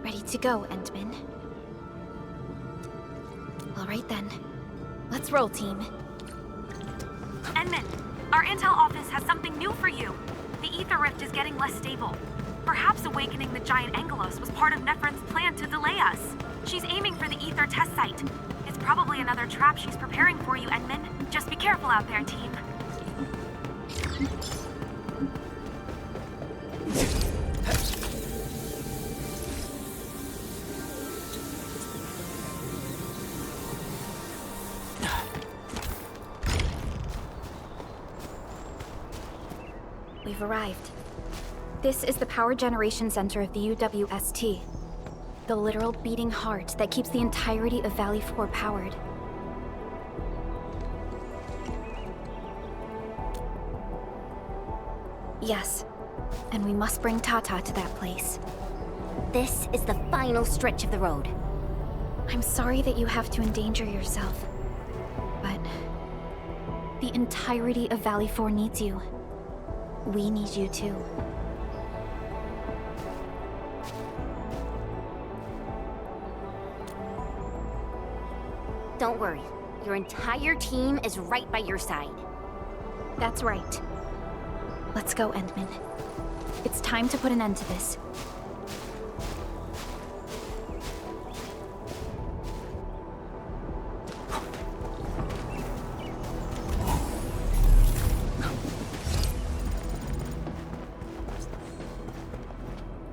Ready to go, Endman. Alright then. Let's roll, team. Endman, our intel office has something new for you. The ether rift is getting less stable. Perhaps awakening the giant Angelos was part of Nephron's plan to delay us. She's aiming for the ether test site. It's probably another trap she's preparing for you, Endman. Just be careful out there, team. We've arrived. This is the power generation center of the UWST. The literal beating heart that keeps the entirety of Valley 4 powered. Yes, and we must bring Tata to that place. This is the final stretch of the road. I'm sorry that you have to endanger yourself, but the entirety of Valley 4 needs you. We need you too. Don't worry. Your entire team is right by your side. That's right. Let's go, Endman. It's time to put an end to this.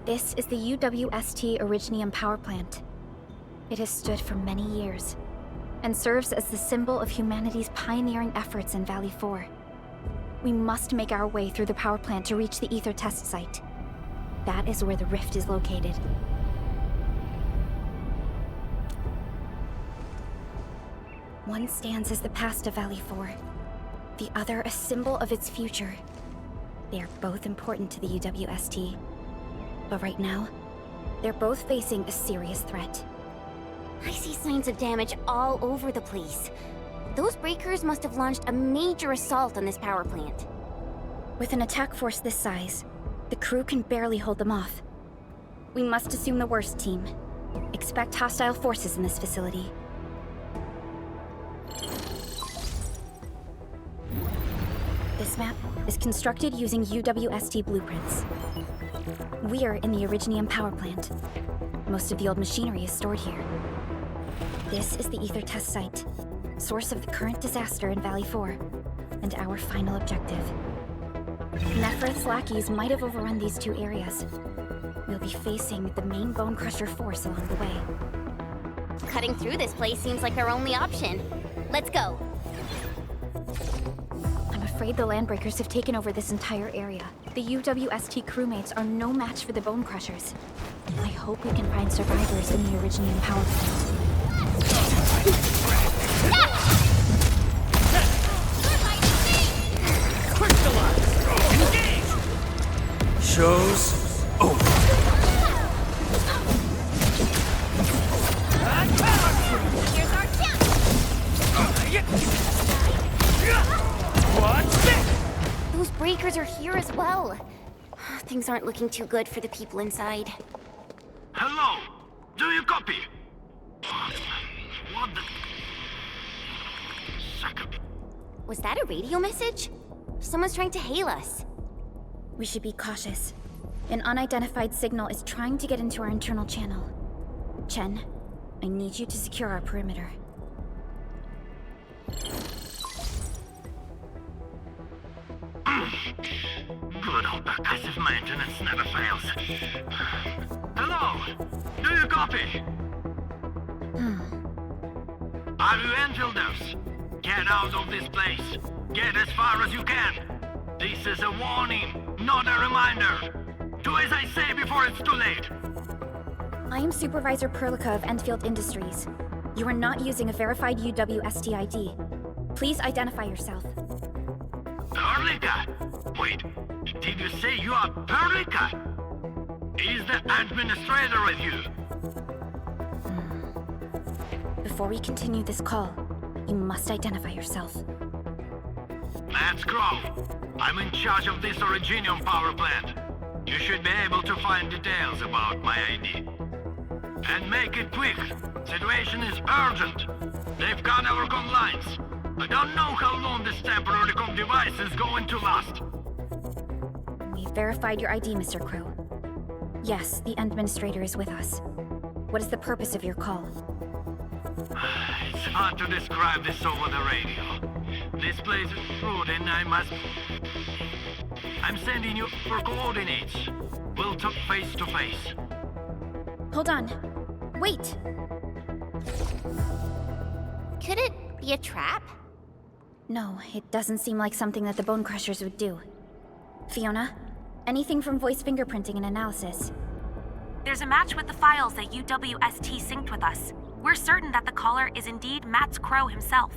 This is the UWST Originium power plant. It has stood for many years, and serves as the symbol of humanity's pioneering efforts in Valley 4. We must make our way through the power plant to reach the ether test site. That is where the rift is located. One stands as the past of Valley 4, the other a symbol of its future. They are both important to the UWST. But right now, they're both facing a serious threat. I see signs of damage all over the place. Those breakers must have launched a major assault on this power plant. With an attack force this size, the crew can barely hold them off. We must assume the worst, team. Expect hostile forces in this facility. This map is constructed using UWST blueprints. We are in the Originium power plant. Most of the old machinery is stored here. This is the ether test site, source of the current disaster in Valley 4, and our final objective. Nephron's lackeys might have overrun these two areas. We'll be facing the main Bone Crusher force along the way. Cutting through this place seems like our only option. Let's go. I'm afraid the Landbreakers have taken over this entire area. The UWST crewmates are no match for the Bone Crushers. I hope we can find survivors in the Originium power plant. Show's over. Here's our chance! What's this? Those breakers are here as well. Things aren't looking too good for the people inside. Hello? Do you copy? What the... Second. Was that a radio message? Someone's trying to hail us. We should be cautious. An unidentified signal is trying to get into our internal channel. Chen, I need you to secure our perimeter. Good old percussive maintenance never fails. Hello? Do you copy? Are you Enfielders? Get out of this place. Get as far as you can. This is a warning, not a reminder. Do as I say before it's too late. I am Supervisor Perlica of Enfield Industries. You are not using a verified UWST ID. Please identify yourself. Perlica? Wait, did you say you are Perlica? Is the administrator with you? Before we continue this call, you must identify yourself. Let's go. I'm in charge of this Originium power plant. You should be able to find details about my ID. And make it quick. Situation is urgent. They've got our comm lines. I don't know how long this temporary comm device is going to last. We've verified your ID, Mr. Crow. Yes, the administrator is with us. What is the purpose of your call? It's hard to describe this over the radio. This place is rude and I'm sending you for coordinates. We'll talk face to face. Hold on. Wait! Could it be a trap? No, it doesn't seem like something that the Bone Crushers would do. Fiona, anything from voice fingerprinting and analysis? There's a match with the files that UWST synced with us. We're certain that the caller is indeed Matt Crow himself.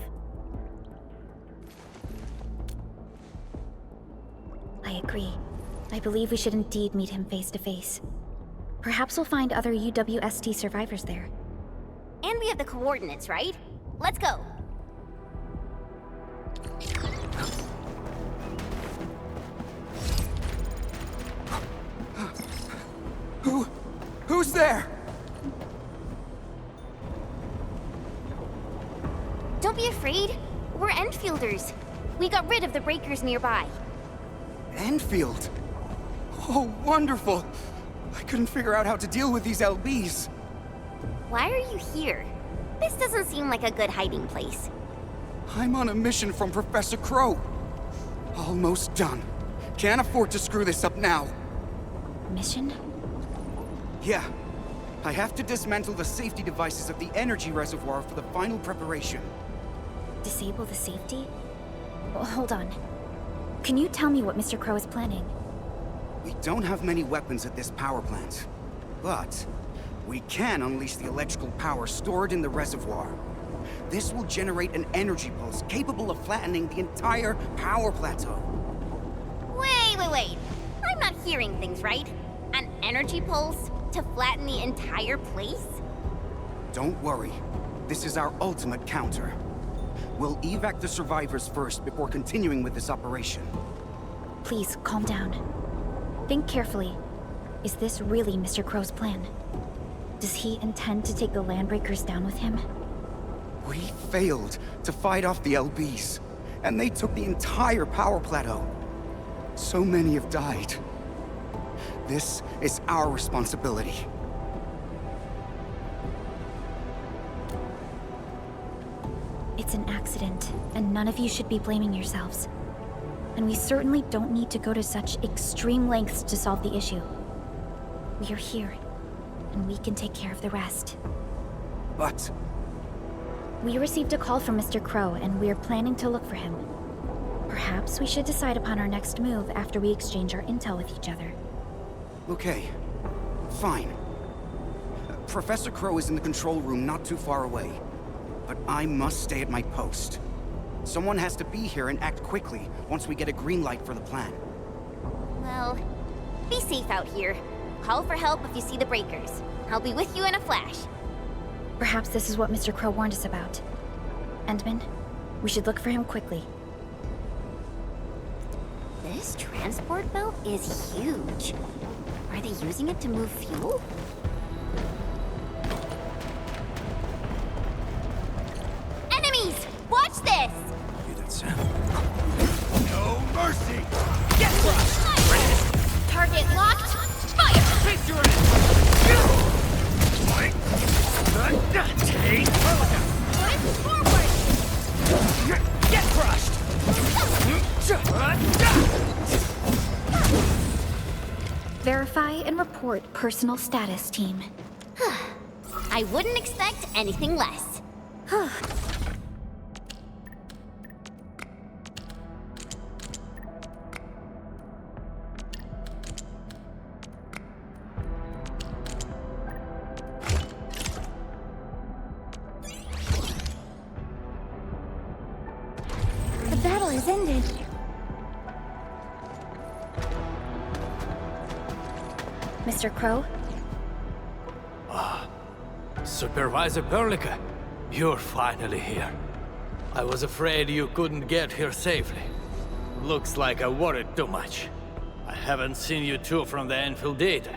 I agree. I believe we should indeed meet him face to face. Perhaps we'll find other UWST survivors there. And we have the coordinates, right? Let's go. Who's there? Don't be afraid. We're Enfielders. We got rid of the breakers nearby. Enfield? Oh, wonderful. I couldn't figure out how to deal with these LBs. Why are you here? This doesn't seem like a good hiding place. I'm on a mission from Professor Crow. Almost done. Can't afford to screw this up now. Mission? Yeah. I have to dismantle the safety devices of the energy reservoir for the final preparation. Disable the safety? Well, hold on. Can you tell me what Mr. Crow is planning? We don't have many weapons at this power plant, but we can unleash the electrical power stored in the reservoir. This will generate an energy pulse capable of flattening the entire power plateau. Wait. I'm not hearing things right. An energy pulse to flatten the entire place? Don't worry. This is our ultimate counter. We'll evac the survivors first before continuing with this operation. Please, calm down. Think carefully. Is this really Mr. Crow's plan? Does he intend to take the Landbreakers down with him? We failed to fight off the LBs, and they took the entire power plateau. So many have died. This is our responsibility. It's an accident, and none of you should be blaming yourselves. And we certainly don't need to go to such extreme lengths to solve the issue. We are here, and we can take care of the rest. But We received a call from Mr. Crow, and we are planning to look for him. Perhaps we should decide upon our next move after we exchange our intel with each other. okay, fine. Professor Crow is in the control room not too far away. But I must stay at my post. Someone has to be here and act quickly once we get a green light for the plan. Well, be safe out here. Call for help if you see the breakers. I'll be with you in a flash. Perhaps this is what Mr. Crow warned us about. Endman, we should look for him quickly. This transport belt is huge. Are they using it to move fuel? Enemies! Watch this! Hear that sound? No mercy! Get crushed! Target locked. Fire! Face your enemy! Take! Push forward! Get crushed! Verify and report personal status, team. I wouldn't expect anything less. The battle has ended. Mr. Crow? Supervisor Perlica, you're finally here. I was afraid you couldn't get here safely. Looks like I worried too much. I haven't seen you two from the Enfield data.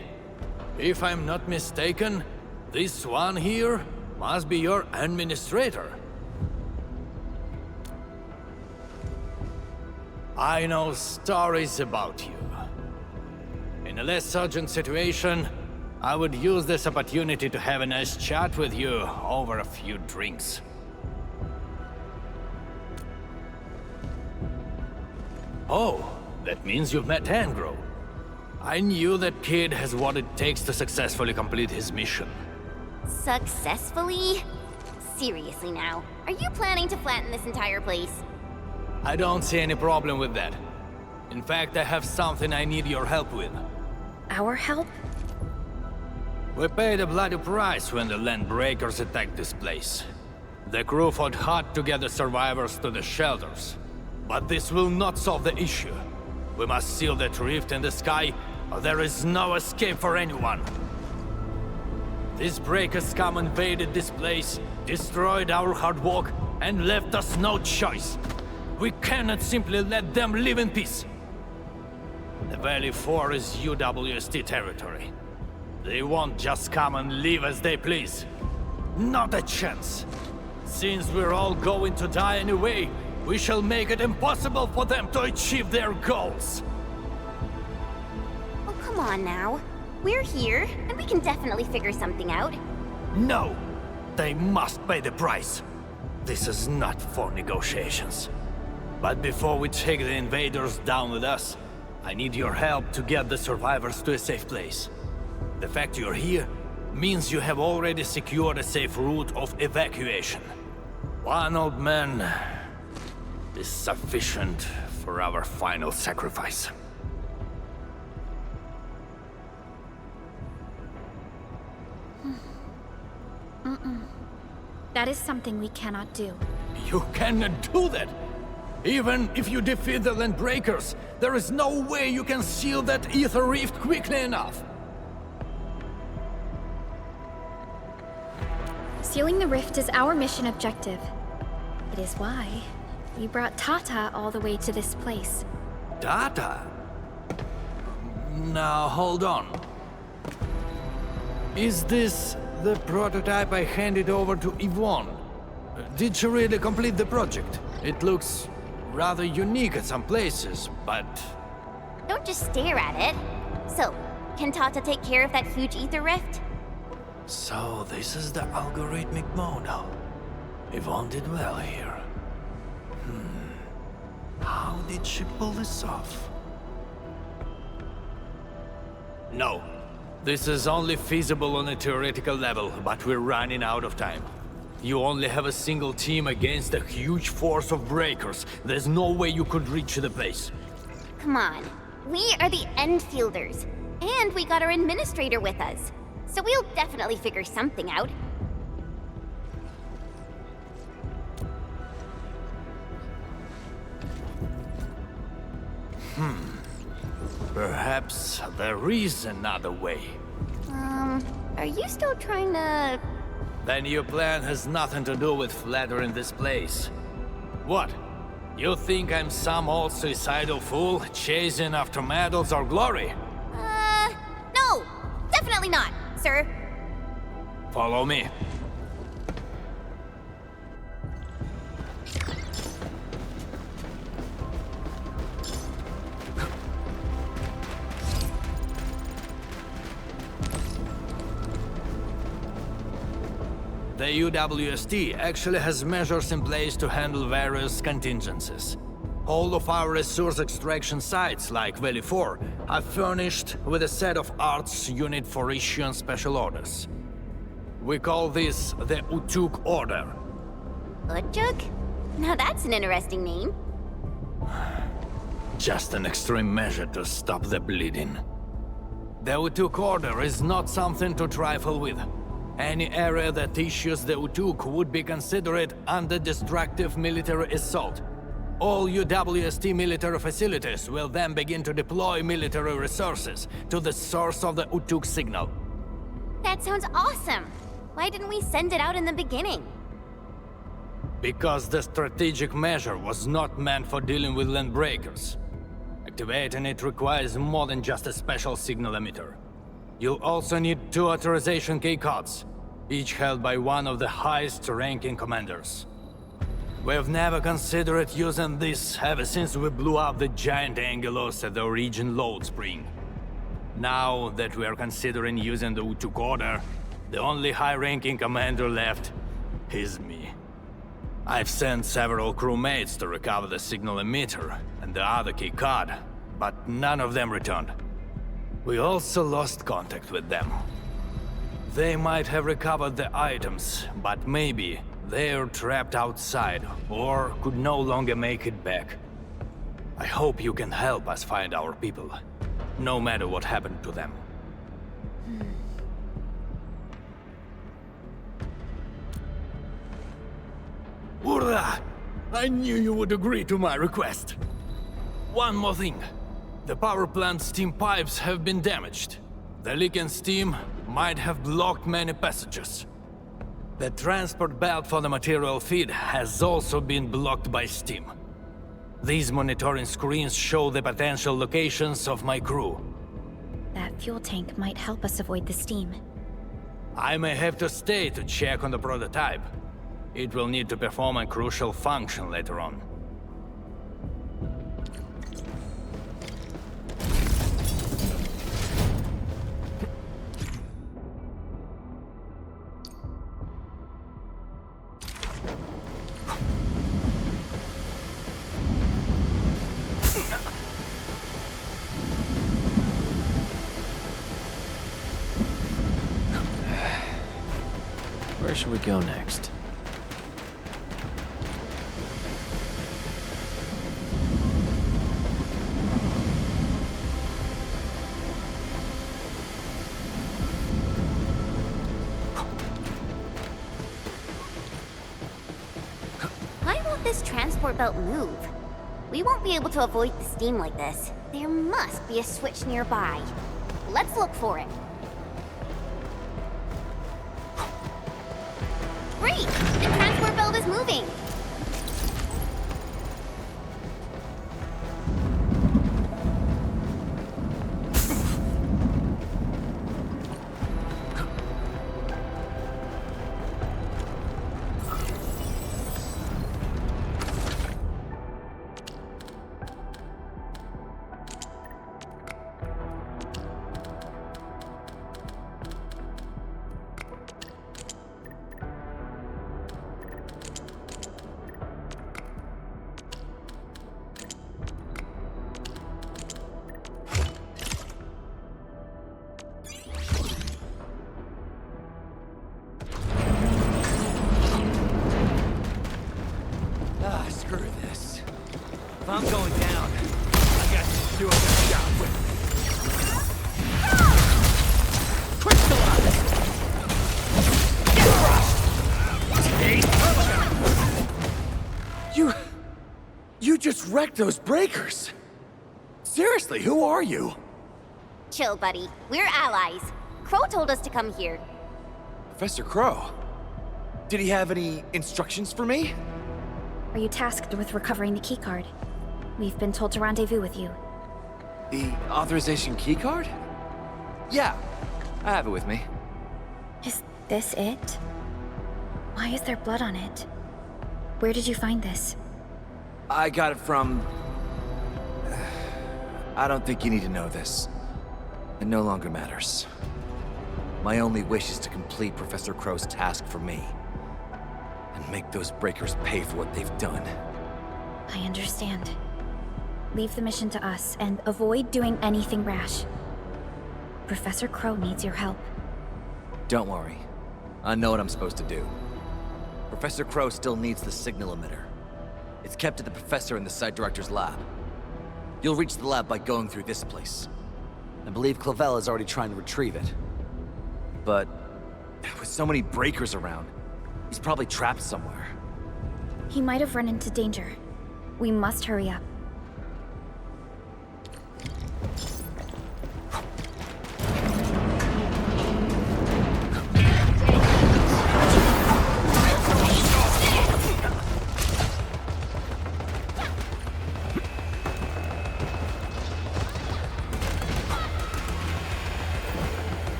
If I'm not mistaken, This one here must be your administrator. I know stories about you. In a less urgent situation, I would use this opportunity to have a nice chat with you over a few drinks. Oh, that means you've met Angro. I knew that kid has what it takes to successfully complete his mission. Successfully? Seriously now, are you planning to flatten this entire place? I don't see any problem with that. In fact, I have something I need your help with. Our help? We paid a bloody price when the Landbreakers attacked this place. The crew fought hard to get the survivors to the shelters. But this will not solve the issue. We must seal that rift in the sky, or there is no escape for anyone. These breakers scum invaded this place, destroyed our hard work, and left us no choice. We cannot simply let them live in peace. The Valley 4 is UWST territory. They won't just come and live as they please. Not a chance. Since we're all going to die anyway, we shall make it impossible for them to achieve their goals. Oh, come on now. We're here, and we can definitely figure something out. No! They must pay the price. This is not for negotiations. But before we take the invaders down with us, I need your help to get the survivors to a safe place. The fact you're here means you have already secured a safe route of evacuation. One old man is sufficient for our final sacrifice. That is something we cannot do. You cannot do that! Even if you defeat the Landbreakers, there is no way you can seal that ether rift quickly enough! Sealing the rift is our mission objective. It is why we brought Tata all the way to this place. Tata? Now, hold on. Is this the prototype I handed over to Yvonne? Did she really complete the project? It looks rather unique at some places, but... Don't just stare at it. So, can Tata take care of that huge ether rift? So, this is the algorithmic model. Yvonne did well here. How did she pull this off? No. This is only feasible on a theoretical level, but we're running out of time. You only have a single team against a huge force of breakers. There's no way you could reach the place. Come on. We are the Endfielders. And we got our administrator with us. So we'll definitely figure something out. Perhaps there is another way. Are you still trying to... Then your plan has nothing to do with flattering this place. What? You think I'm some old suicidal fool chasing after medals or glory? No! Definitely not, sir. Follow me. The UWST actually has measures in place to handle various contingencies. All of our resource extraction sites, like Valley 4, are furnished with a set of arts unit for issuing special orders. We call this the Utuk Order. Utuk? Now that's an interesting name. Just an extreme measure to stop the bleeding. The Utuk Order is not something to trifle with. Any area that issues the Utuk would be considered under destructive military assault. All UWST military facilities will then begin to deploy military resources to the source of the Utuk signal. That sounds awesome. Why didn't we send it out in the beginning? Because the strategic measure was not meant for dealing with Landbreakers. Activating it requires more than just a special signal emitter. You'll also need 2 authorization key cards. each held by one of the highest-ranking commanders. We've never considered using this ever since we blew up the giant Angelos at the Origin load spring. Now that we are considering using the Utuk Order, the only high-ranking commander left is me. I've sent several crewmates to recover the signal emitter and the other key card, but none of them returned. We also lost contact with them. They might have recovered the items, but maybe they're trapped outside or could no longer make it back. I hope you can help us find our people, no matter what happened to them. Urra! I knew you would agree to my request. One more thing. The power plant's steam pipes have been damaged. The leaking steam might have blocked many passages. The transport belt for the material feed has also been blocked by steam. These monitoring screens show the potential locations of my crew. That fuel tank might help us avoid the steam. I may have to stay to check on the prototype. It will need to perform a crucial function later on. Where should we go next? Why won't this transport belt move? We won't be able to avoid the steam like this. There must be a switch nearby. Let's look for it. Great! The transport belt is moving! Screw this. If I'm going down, I got to do a good job with it. Crystallize! Get crushed! You just wrecked those breakers! Seriously, who are you? Chill, buddy. We're allies. Crow told us to come here. Professor Crow. Did he have any instructions for me? Are you tasked with recovering the keycard? We've been told to rendezvous with you. The authorization keycard? Yeah, I have it with me. Is this it? Why is there blood on it? Where did you find this? I got it from... I don't think you need to know this. It no longer matters. My only wish is to complete Professor Crow's task for me. And make those breakers pay for what they've done. I understand. Leave the mission to us, and avoid doing anything rash. Professor Crow needs your help. Don't worry. I know what I'm supposed to do. Professor Crow still needs the signal emitter. It's kept at the professor in the site director's lab. You'll reach the lab by going through this place. I believe Clavel is already trying to retrieve it. But with so many breakers around, he's probably trapped somewhere. He might have run into danger. We must hurry up.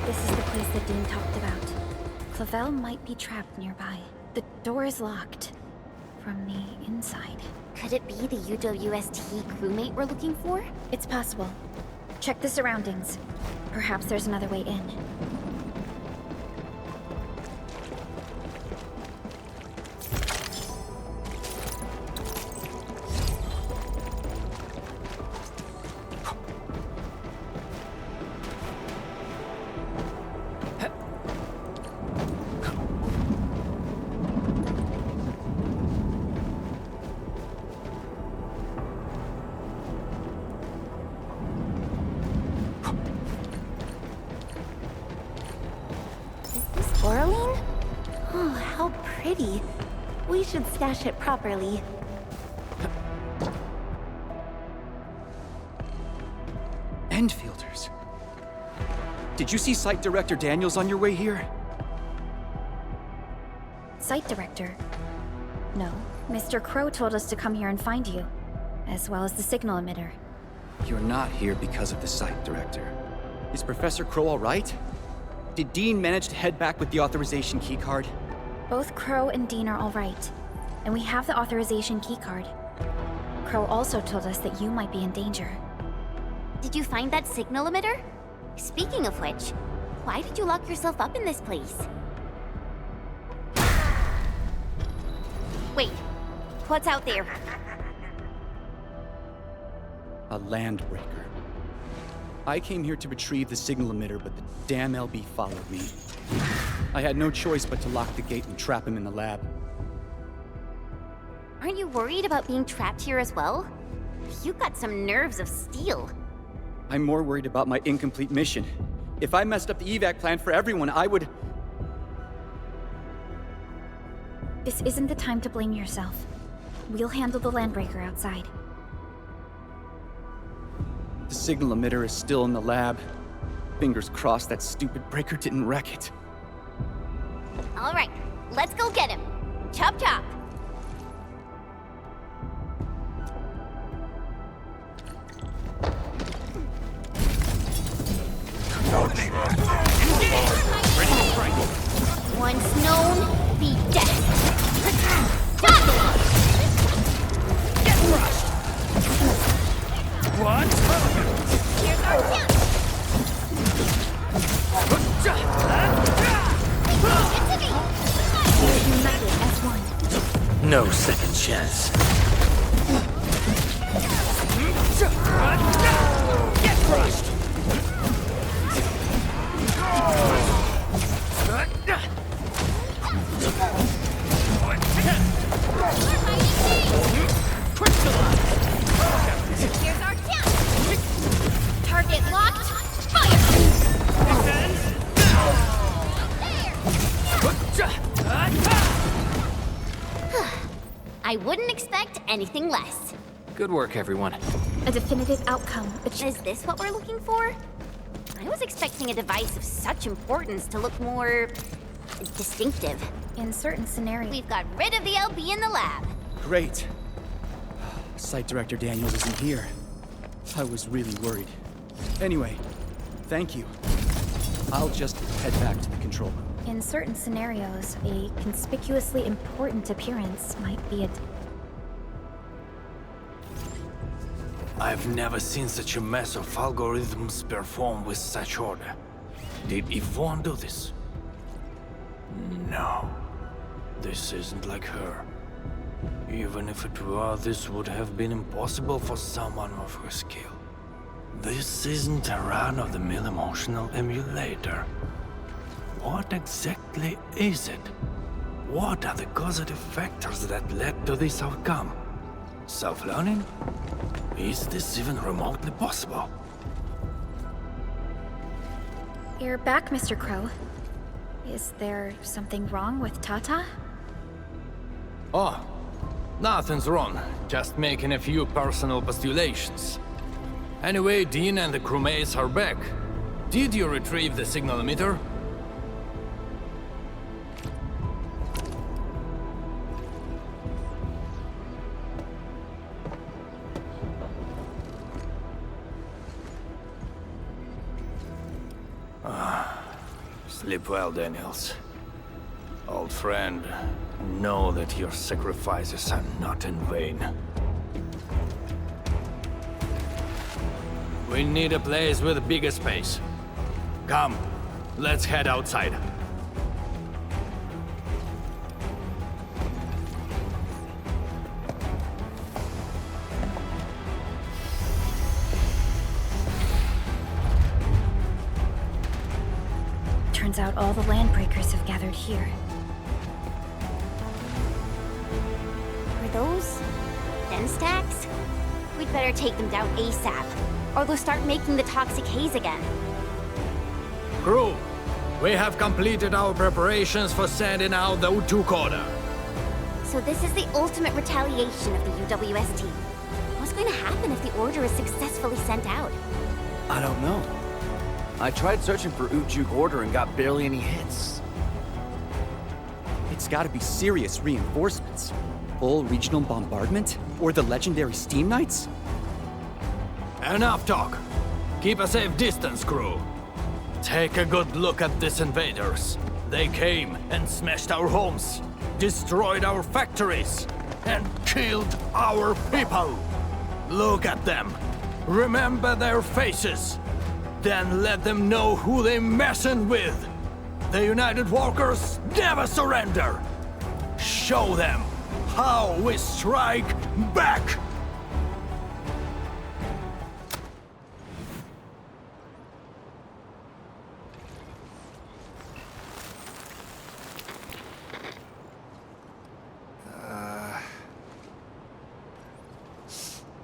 This is the place that Dean talked about. Clavel might be trapped nearby. The door is locked from the inside. Could it be the UWST crewmate we're looking for? It's possible. Check the surroundings. Perhaps there's another way in. Oraline? Oh, how pretty. We should stash it properly. Endfielders. Did you see Site Director Daniels on your way here? Site director? No. Mr. Crow told us to come here and find you, as well as the signal emitter. You're not here because of the Site Director. Is Professor Crow all right? Did Dean manage to head back with the authorization keycard? Both Crow and Dean are all right, and we have the authorization keycard. Crow also told us that you might be in danger. Did you find that signal emitter? Speaking of which, why did you lock yourself up in this place? Wait, what's out there? A landbreaker. I came here to retrieve the signal emitter, but the damn LB followed me. I had no choice but to lock the gate and trap him in the lab. Aren't you worried about being trapped here as well? You've got some nerves of steel. I'm more worried about my incomplete mission. If I messed up the evac plan for everyone, I would... This isn't the time to blame yourself. We'll handle the landbreaker outside. The signal emitter is still in the lab. Fingers crossed that stupid breaker didn't wreck it. All right, let's go get him. Chop chop. Once known, be dead. Get crushed! What? Here's our chance. United as one. No second chance. Get crushed! Here's our chance. Target locked. Fire. I wouldn't expect anything less. Good work, everyone. A definitive outcome. Is this what we're looking for? I was expecting a device of such importance to look more... distinctive. In certain scenarios. We've got rid of the LB in the lab. Great. Site Director Daniels isn't here. I was really worried. Anyway, thank you. I'll just head back to the control room. In certain scenarios, a conspicuously important appearance might be a... I've never seen such a mess of algorithms perform with such order. Did Yvonne do this? No. This isn't like her. Even if it were, this would have been impossible for someone of her skill. This isn't a run-of-the-mill emotional emulator. What exactly is it? What are the causative factors that led to this outcome? Self-learning? Is this even remotely possible? You're back, Mr. Crow. Is there something wrong with Tata? Oh, nothing's wrong. Just making a few personal postulations. Anyway, Dean and the crewmates are back. Did you retrieve the signal emitter? Sleep well, Daniels. Old friend, know that your sacrifices are not in vain. We need a place with bigger space. Come, let's head outside. Turns out all the landbreakers have gathered here. Are those den stacks? We'd better take them down ASAP, or they'll start making the toxic haze again. Crew, we have completed our preparations for sending out the Utuk order. So this is the ultimate retaliation of the UWST. What's going to happen if the order is successfully sent out? I don't know. I tried searching for Ujuk order and got barely any hits. It's gotta be serious reinforcements. Full regional bombardment? Or the legendary Steam Knights? Enough talk. Keep a safe distance, crew. Take a good look at these invaders. They came and smashed our homes, destroyed our factories, and killed our people. Look at them. Remember their faces. Then let them know who they're messing with. The United Walkers never surrender. Show them how we strike back.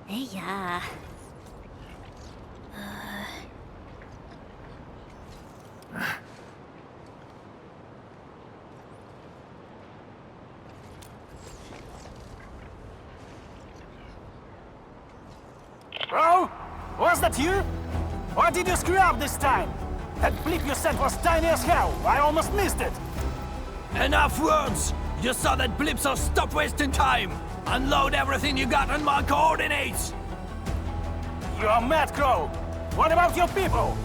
Hey, yeah. Bro? Was that you? Or did you screw up this time? That blip you sent was tiny as hell. I almost missed it. Enough words! You saw that blip, so stop wasting time! Unload everything you got on my coordinates! You're mad, Crow. What about your people?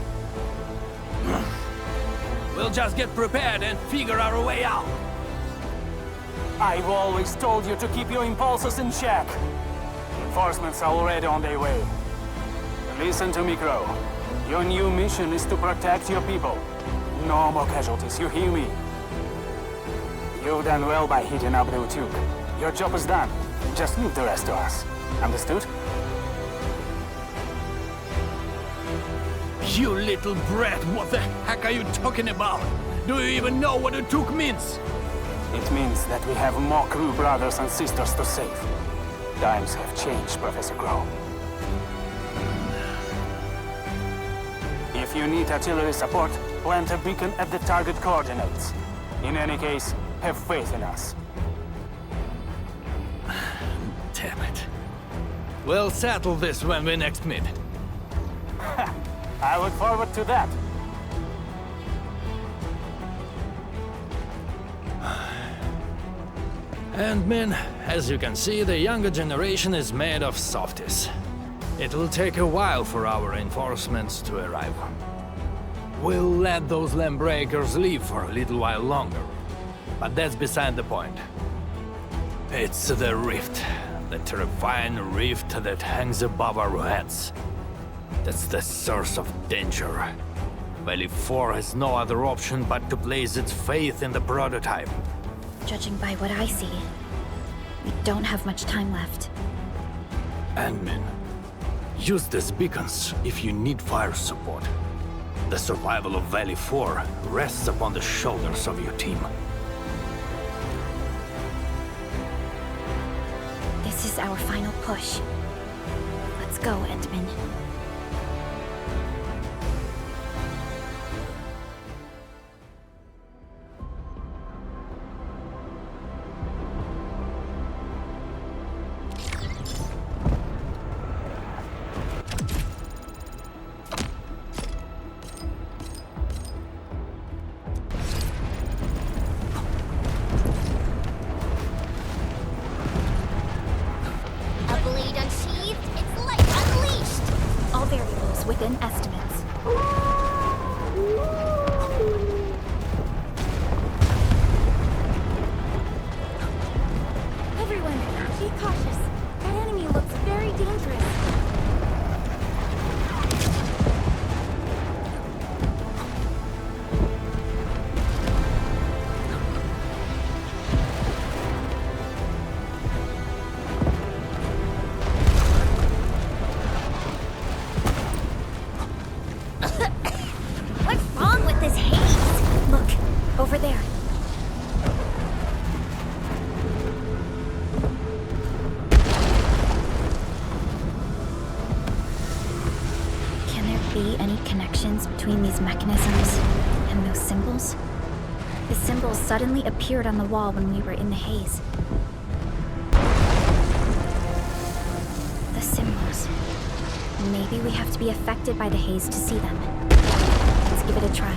We'll just get prepared and figure our way out. I've always told you to keep your impulses in check. Reinforcements are already on their way. Listen to me, Crow. Your new mission is to protect your people. No more casualties, you hear me? You've done well by heating up the Utuk. Your job is done. Just leave the rest to us. Understood? You little brat, what the heck are you talking about? Do you even know what Utuk means? It means that we have more crew brothers and sisters to save. Times have changed, Professor Crow. If you need artillery support, plant a beacon at the target coordinates. In any case, have faith in us. Damn it. We'll settle this when we next meet. I look forward to that. And men, as you can see, the younger generation is made of softies. It will take a while for our reinforcements to arrive. We'll let those landbreakers leave for a little while longer. But that's beside the point. It's the rift. The terrifying rift that hangs above our heads. That's the source of danger. Valley 4 has no other option but to place its faith in the prototype. Judging by what I see, we don't have much time left. Admin, use these beacons if you need fire support. The survival of Valley 4 rests upon the shoulders of your team. This is our final push. Let's go, Endman. A blade unsheathed, its light unleashed! connections between these mechanisms and those symbols? The symbols suddenly appeared on the wall when we were in the haze. The symbols. Maybe we have to be affected by the haze to see them. Let's give it a try.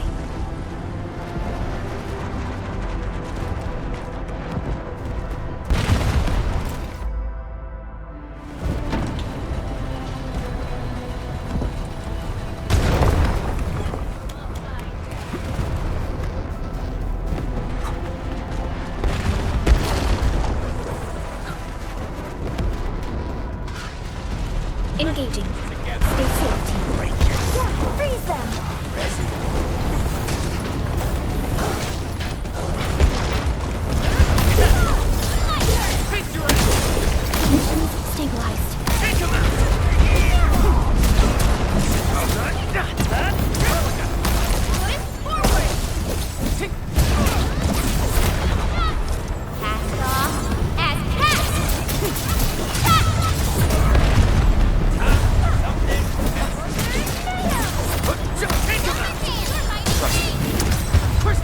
Engaging. Stay safe, team. Yeah, freeze them! Missions stabilized. Cast off as cast!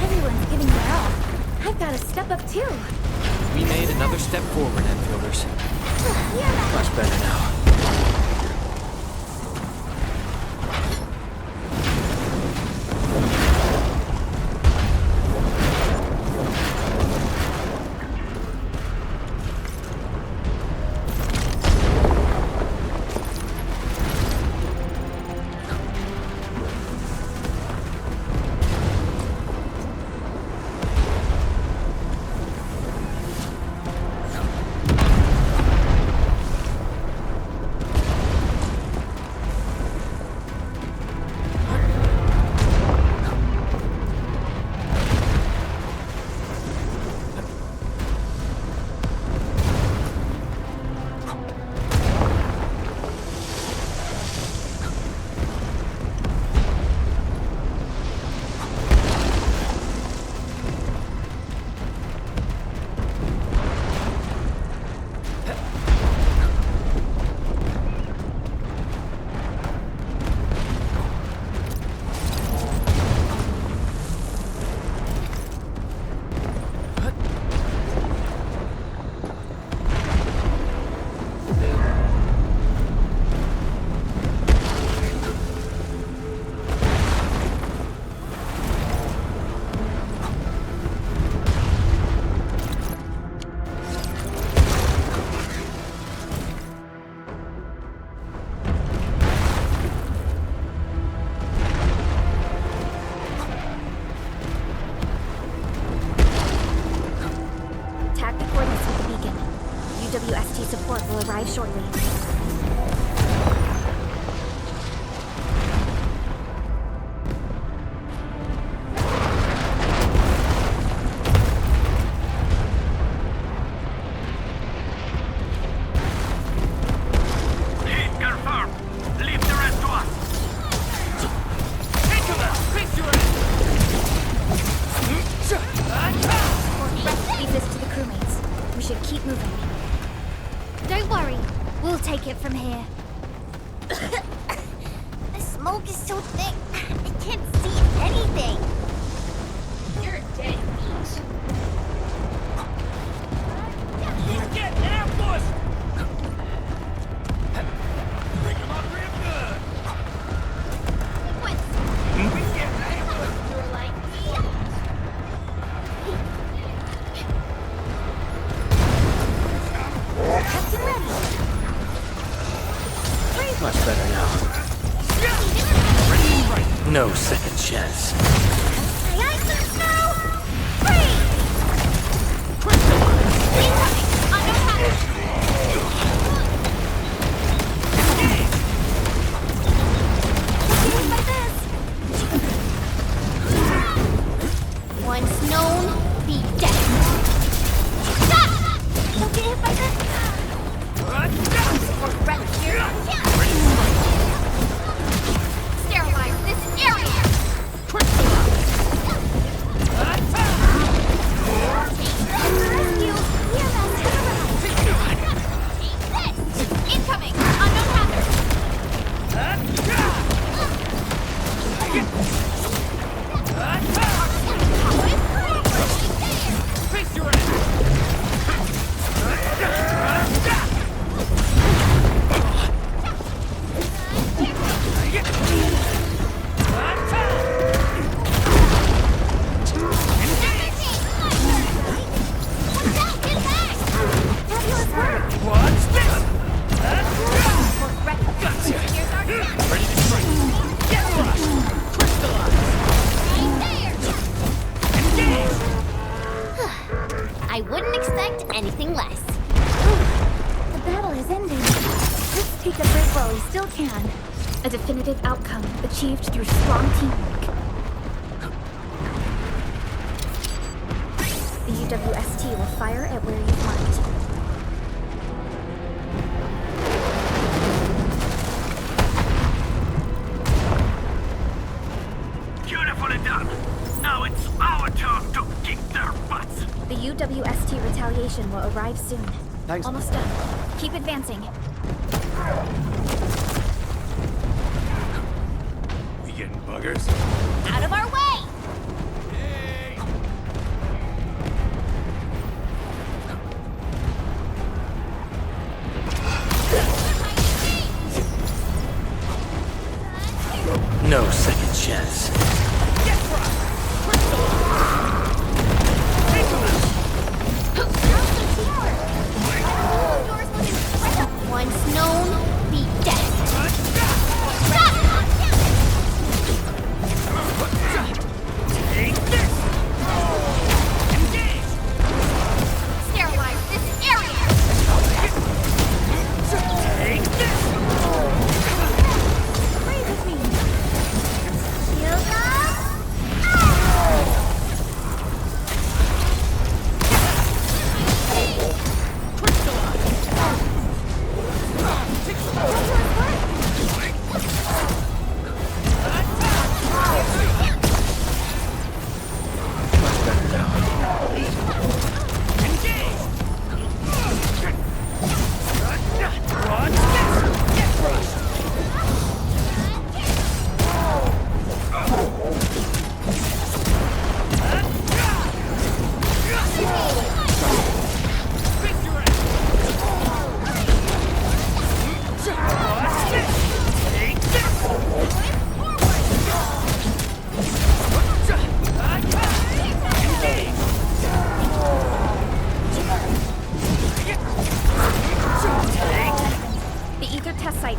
Everyone's giving their all. I've got to step up too. We made another step forward, Enfielders. Yeah. Much better now. UWST support will arrive shortly. Don't worry, we'll take it from here. The smoke is so thick, I can't see anything. You're dead meat. You're getting ambushed! Bring him up real good! We get ambushed! You're like me. Captain ready. Much better now. No second chance. My eyes and snow! Freeze! Incoming! Under attack! Once known, be dead. Stop! Don't get hit by this. More relic here. Sterilize this area. I wouldn't expect anything less. The battle is ending. Let's take a break while we still can. A definitive outcome achieved through strong teamwork. The UWST will fire at where you've marked. Beautifully done. Now it's our turn to kick their butts. The UWST retaliation will arrive soon. Thanks. Almost done. Keep advancing. We getting buggers? Out of our way! No second chance. Once known, be dead. Take this! Engage! Sterilize this area! Take this! Pray with me. Shield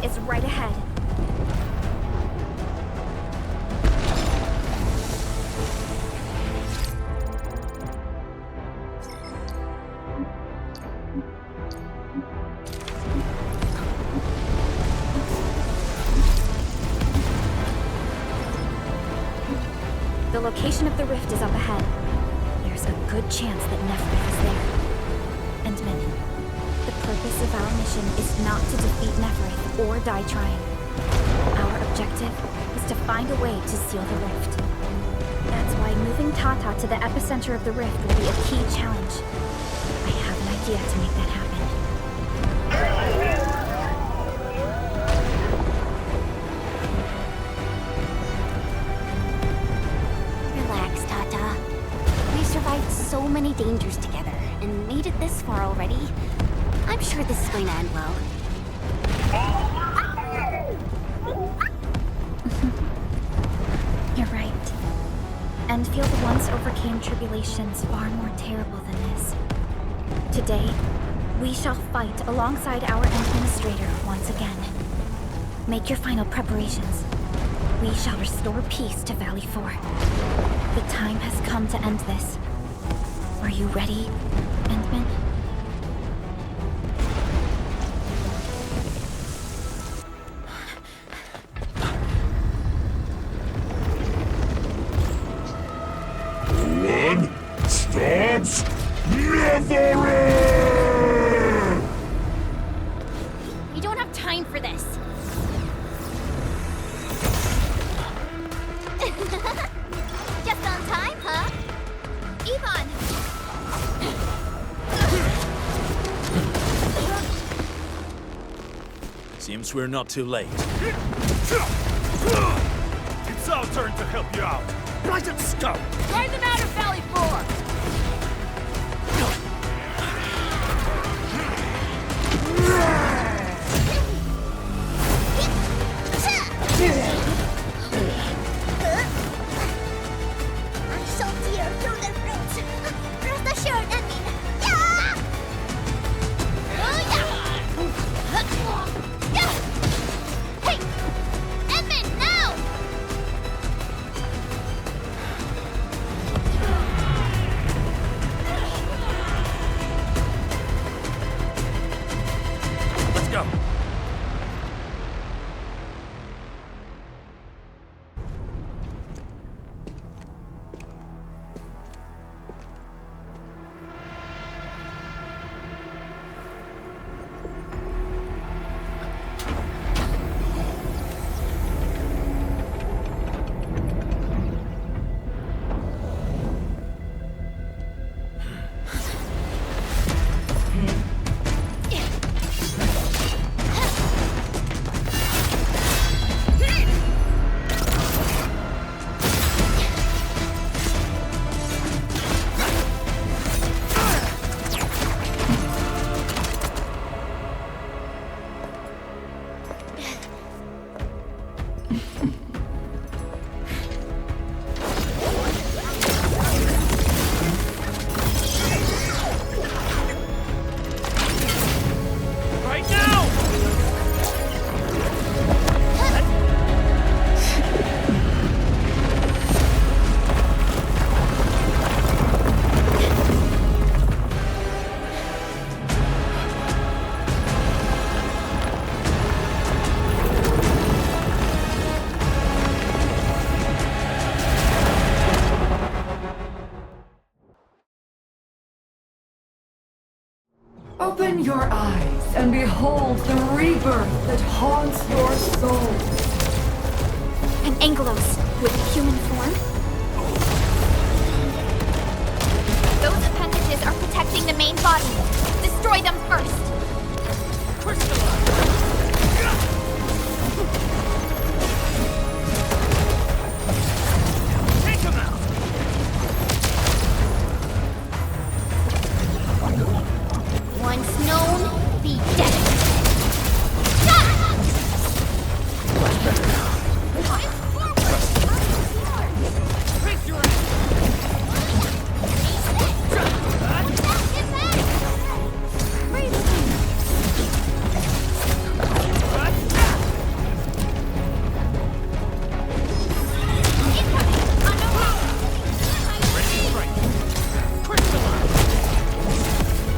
is right ahead. The location of the rift is up ahead. There's a good chance that Nephrith is there. Endman, the purpose of our mission is not to defeat Nephrith or die trying. Our objective is to find a way to seal the rift. That's why moving Tata to the epicenter of the rift will be a key challenge. I have an idea to make that happen. Relax, Tata. We've survived so many dangers together and made it this far already. I'm sure this is going to end well. You're right. Endfield once overcame tribulations far more terrible than this. Today, we shall fight alongside our administrator once again. Make your final preparations. We shall restore peace to Valley 4. The time has come to end this. Are you ready, Endman? One stops never! We don't have time for this. Just on time, huh? Ivan! Seems we're not too late. It's over! I'll turn to help you out. Right at scope! Try the outer valley floor! I shall tear through their throats. Rest assured, Edmund. Yeah! Hey! Edmund, now! Let's go. Right now! Open your eyes and behold the rebirth that haunts your soul. An Angelos with a human form? Those appendages are protecting the main body. Destroy them first. Take him out! Once known, be dead. Face your ass!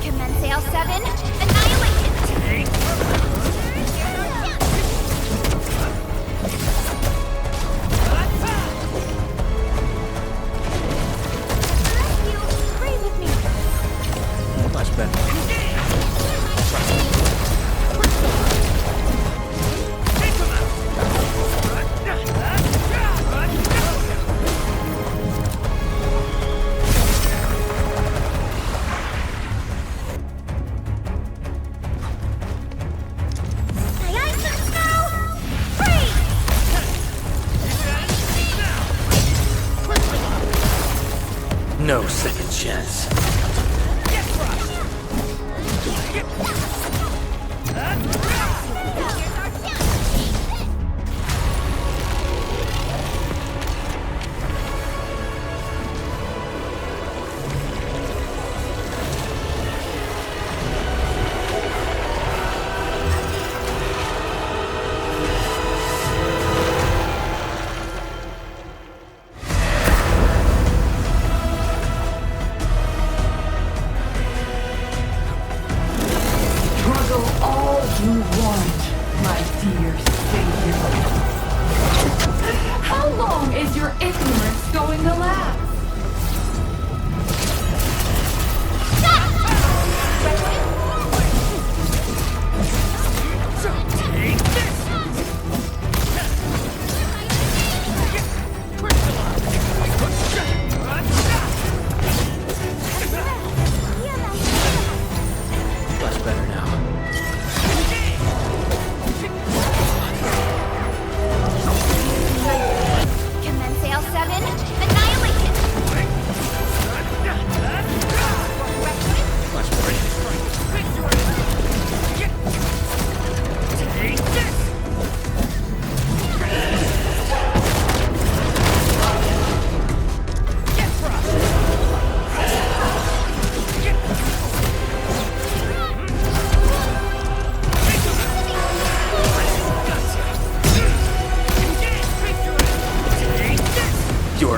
Commence L7, annihilation. Pray with me. Much better. Aye, aye, Sir Snow! Freeze! No second chance. Struggle all you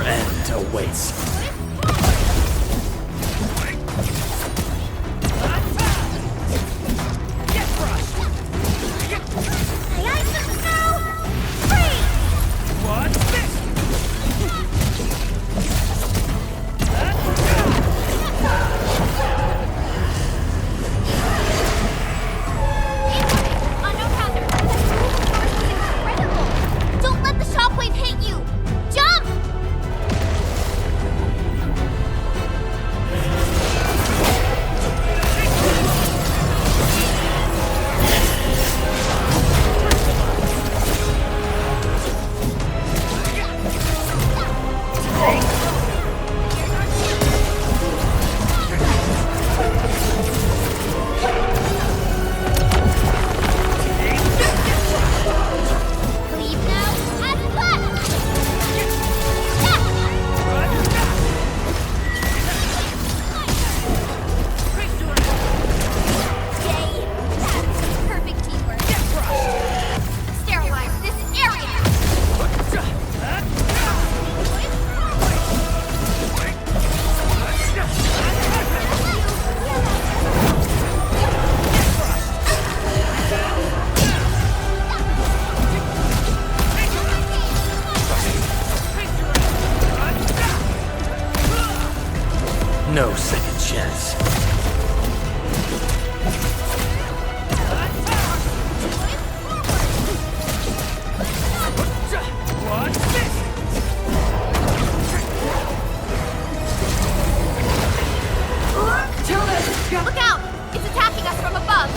Your end awaits. Get crushed! The ice and snow! Freeze! What's this? Unknown hazard! Incredible! Don't let the shockwave hit you! Jump! Leave now and left! Yay! That's perfect teamwork. Sterilize this area! No second chance. What's this? Look out! It's attacking us from above!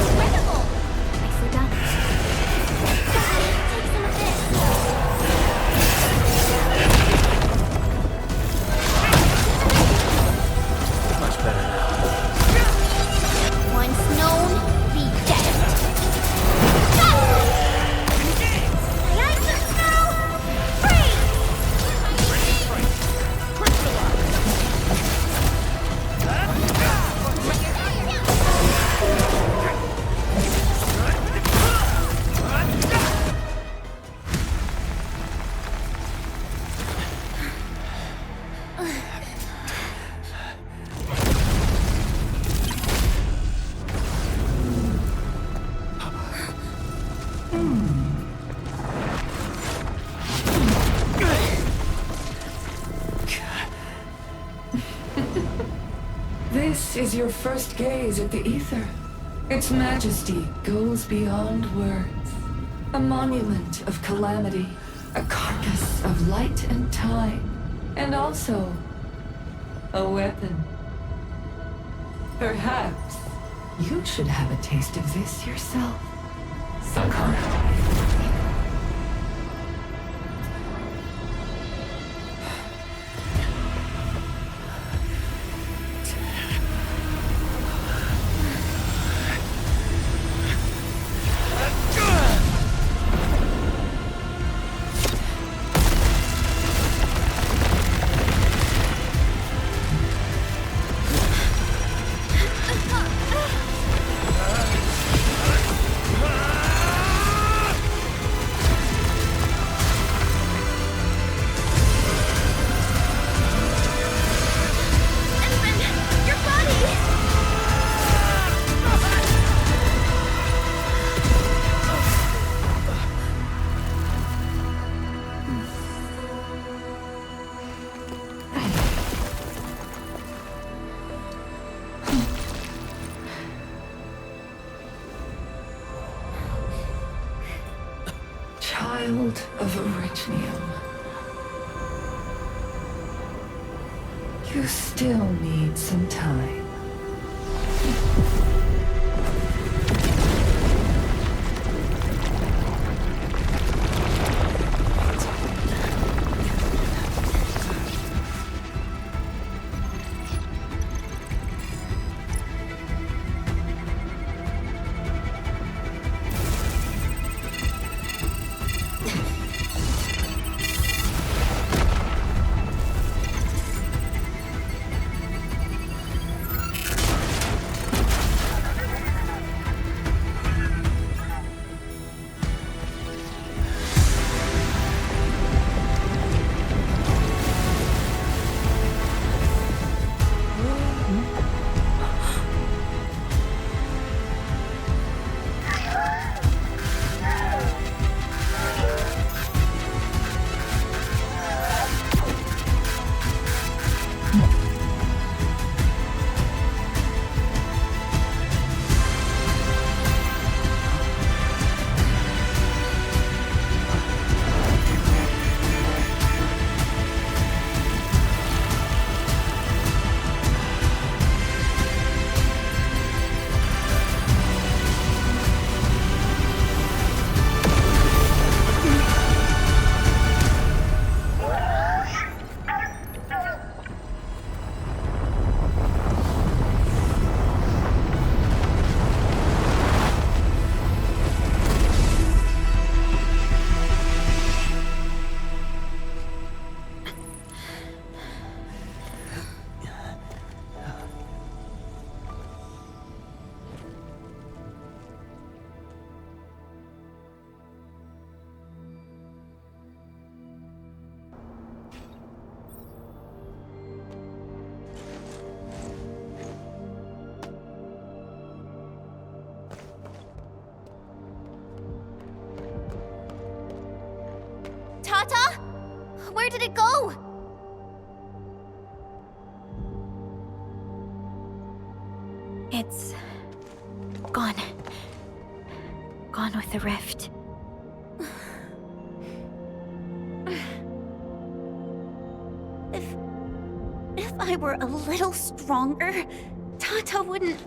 Incredible! Nicely done. Take some of this. Much better now. Once known, be dead. The ice and snow! Freeze! This is your first gaze at the ether. Its majesty goes beyond words. A monument of calamity, a carcass of light and time, and also a weapon. Perhaps you should have a taste of this yourself, Sakara. Child of Originium. You still need some time. Where did it go? It's... gone. Gone with the rift. If I were a little stronger, Tata wouldn't...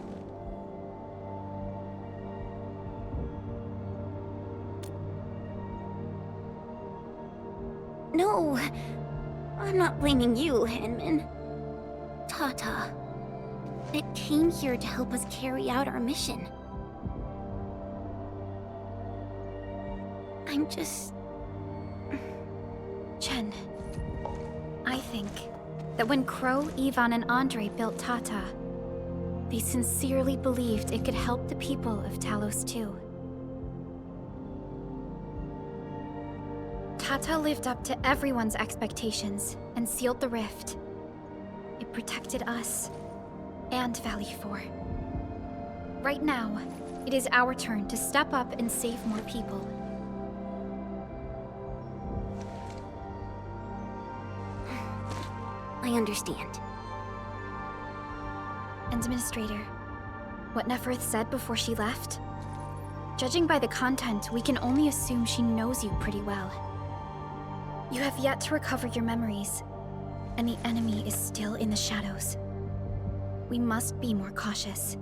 No, I'm not blaming you, Hinman. Tata. It came here to help us carry out our mission. I'm just... Chen, I think that when Crow, Ivan, and Andre built Tata, they sincerely believed it could help the people of Talos too. Tata lived up to everyone's expectations and sealed the rift. It protected us and Valley 4. Right now, it is our turn to step up and save more people. I understand. Administrator, what Neferth said before she left? Judging by the content, we can only assume she knows you pretty well. You have yet to recover your memories, and the enemy is still in the shadows. We must be more cautious.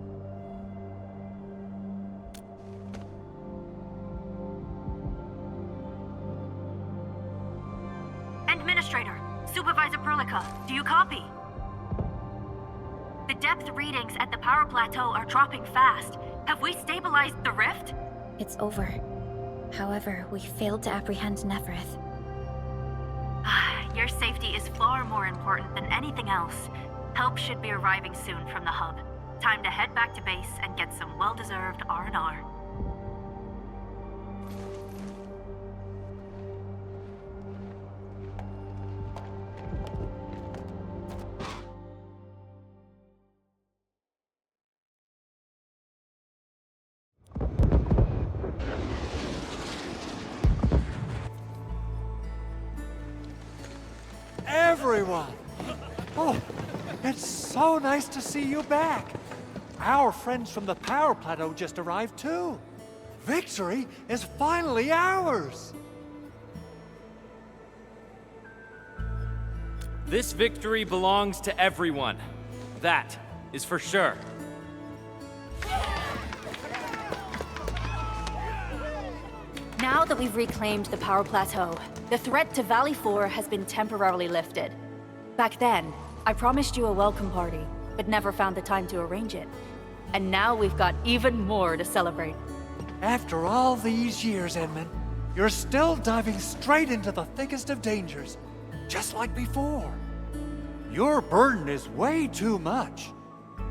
Administrator, Supervisor Perlica, do you copy? The depth readings at the power plateau are dropping fast. Have we stabilized the rift? It's over. However, we failed to apprehend Neferth. Your safety is far more important than anything else. Help should be arriving soon from the hub. Time to head back to base and get some well-deserved R&R. Everyone! Oh, it's so nice to see you back. Our friends from the power plateau just arrived too. Victory is finally ours! This victory belongs to everyone. That is for sure. Now that we've reclaimed the power plateau, the threat to Valley 4 has been temporarily lifted. Back then, I promised you a welcome party, but never found the time to arrange it. And now we've got even more to celebrate. After all these years, Edmund, you're still diving straight into the thickest of dangers, just like before. Your burden is way too much.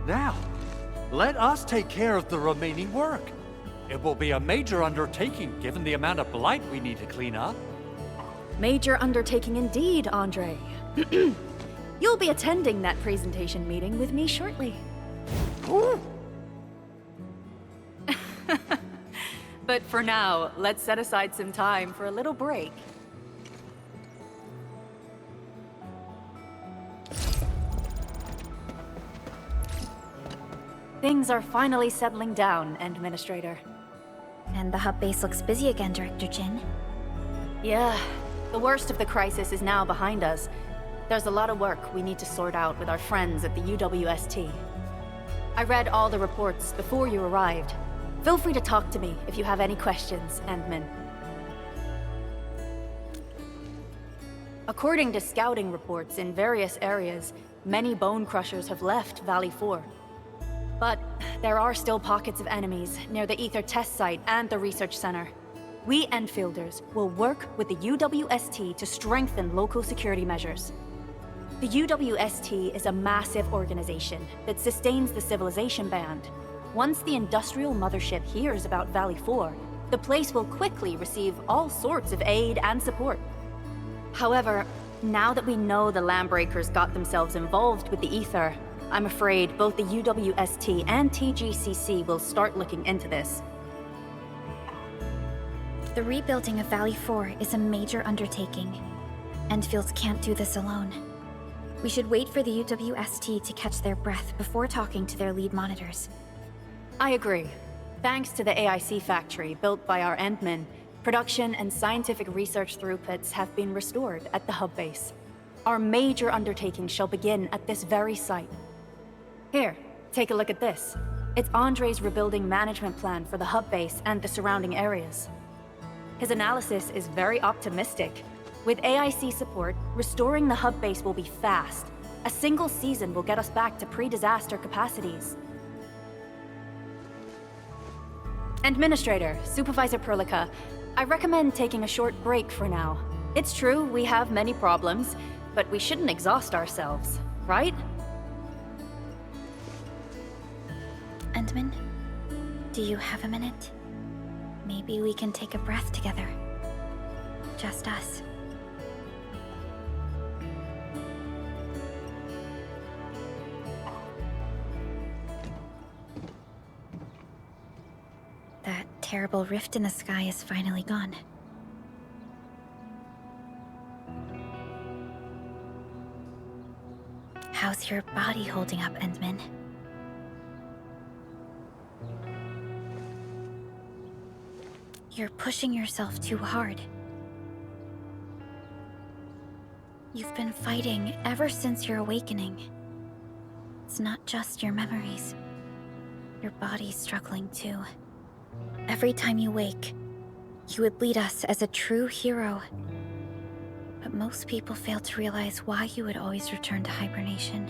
Now, let us take care of the remaining work. It will be a major undertaking given the amount of blight we need to clean up. Major undertaking indeed, Andre. You'll be attending that presentation meeting with me shortly. But for now, let's set aside some time for a little break. Things are finally settling down, Administrator. And the hub base looks busy again, Director Jin. Yeah, the worst of the crisis is now behind us. There's a lot of work we need to sort out with our friends at the UWST. I read all the reports before you arrived. Feel free to talk to me if you have any questions, Endman. According to scouting reports in various areas, many bone crushers have left Valley 4. But there are still pockets of enemies near the Ether test site and the research center. We Enfielders will work with the UWST to strengthen local security measures. The UWST is a massive organization that sustains the Civilization Band. Once the industrial mothership hears about Valley 4, the place will quickly receive all sorts of aid and support. However, now that we know the Landbreakers got themselves involved with the Ether, I'm afraid both the UWST and TGCC will start looking into this. The rebuilding of Valley 4 is a major undertaking. Endfields can't do this alone. We should wait for the UWST to catch their breath before talking to their lead monitors. I agree. Thanks to the AIC factory built by our Endmen, production and scientific research throughputs have been restored at the hub base. Our major undertaking shall begin at this very site. Here, take a look at this. It's Andre's rebuilding management plan for the hub base and the surrounding areas. His analysis is very optimistic. With AIC support, restoring the hub base will be fast. A single season will get us back to pre-disaster capacities. Administrator, Supervisor Perlica, I recommend taking a short break for now. It's true, we have many problems, but we shouldn't exhaust ourselves, right? Endman, do you have a minute? Maybe we can take a breath together. Just us. That terrible rift in the sky is finally gone. How's your body holding up, Endman? You're pushing yourself too hard. You've been fighting ever since your awakening. It's not just your memories. Your body's struggling too. Every time you wake, you would lead us as a true hero. But most people fail to realize why you would always return to hibernation.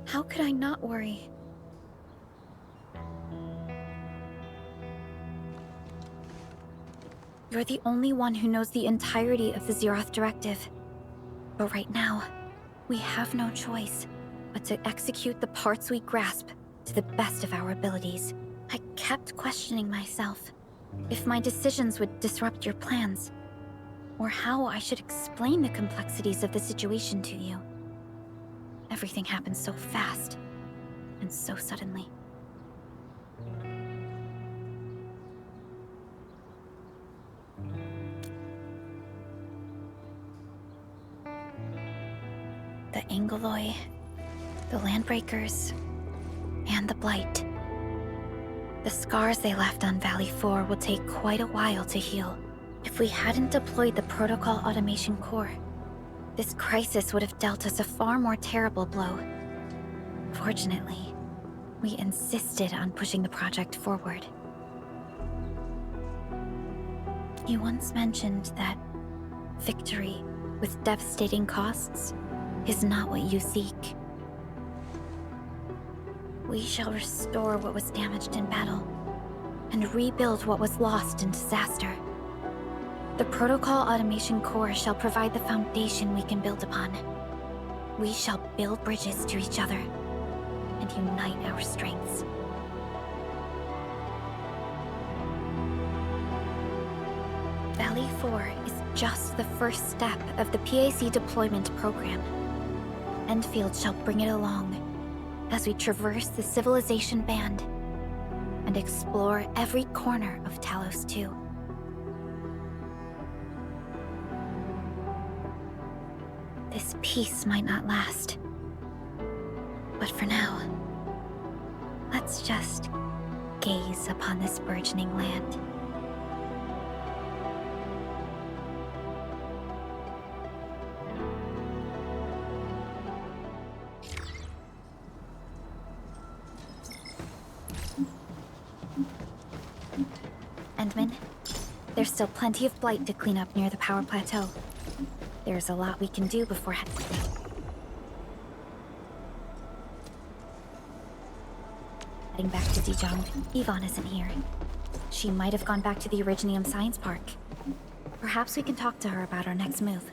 How could I not worry? You're the only one who knows the entirety of the Zeroth Directive. But right now, we have no choice but to execute the parts we grasp to the best of our abilities. I kept questioning myself if my decisions would disrupt your plans, or how I should explain the complexities of the situation to you. Everything happened so fast, and so suddenly. The Angeloi, the Landbreakers, and the Blight. The scars they left on Valley 4 will take quite a while to heal. If we hadn't deployed the Protocol Automation Core, this crisis would have dealt us a far more terrible blow. Fortunately, we insisted on pushing the project forward. You once mentioned that victory with devastating costs is not what you seek. We shall restore what was damaged in battle, and rebuild what was lost in disaster. The Protocol Automation Core shall provide the foundation we can build upon. We shall build bridges to each other, and unite our strengths. Valley 4 is just the first step of the PAC deployment program. Endfield shall bring it along as we traverse the Civilization Band and explore every corner of Talos 2. This peace might not last, but for now, let's just gaze upon this burgeoning land. Endman, there's still plenty of blight to clean up near the power plateau. There's a lot we can do before heading back to Dijon. Yvonne isn't here. She might have gone back to the Originium Science Park. Perhaps we can talk to her about our next move.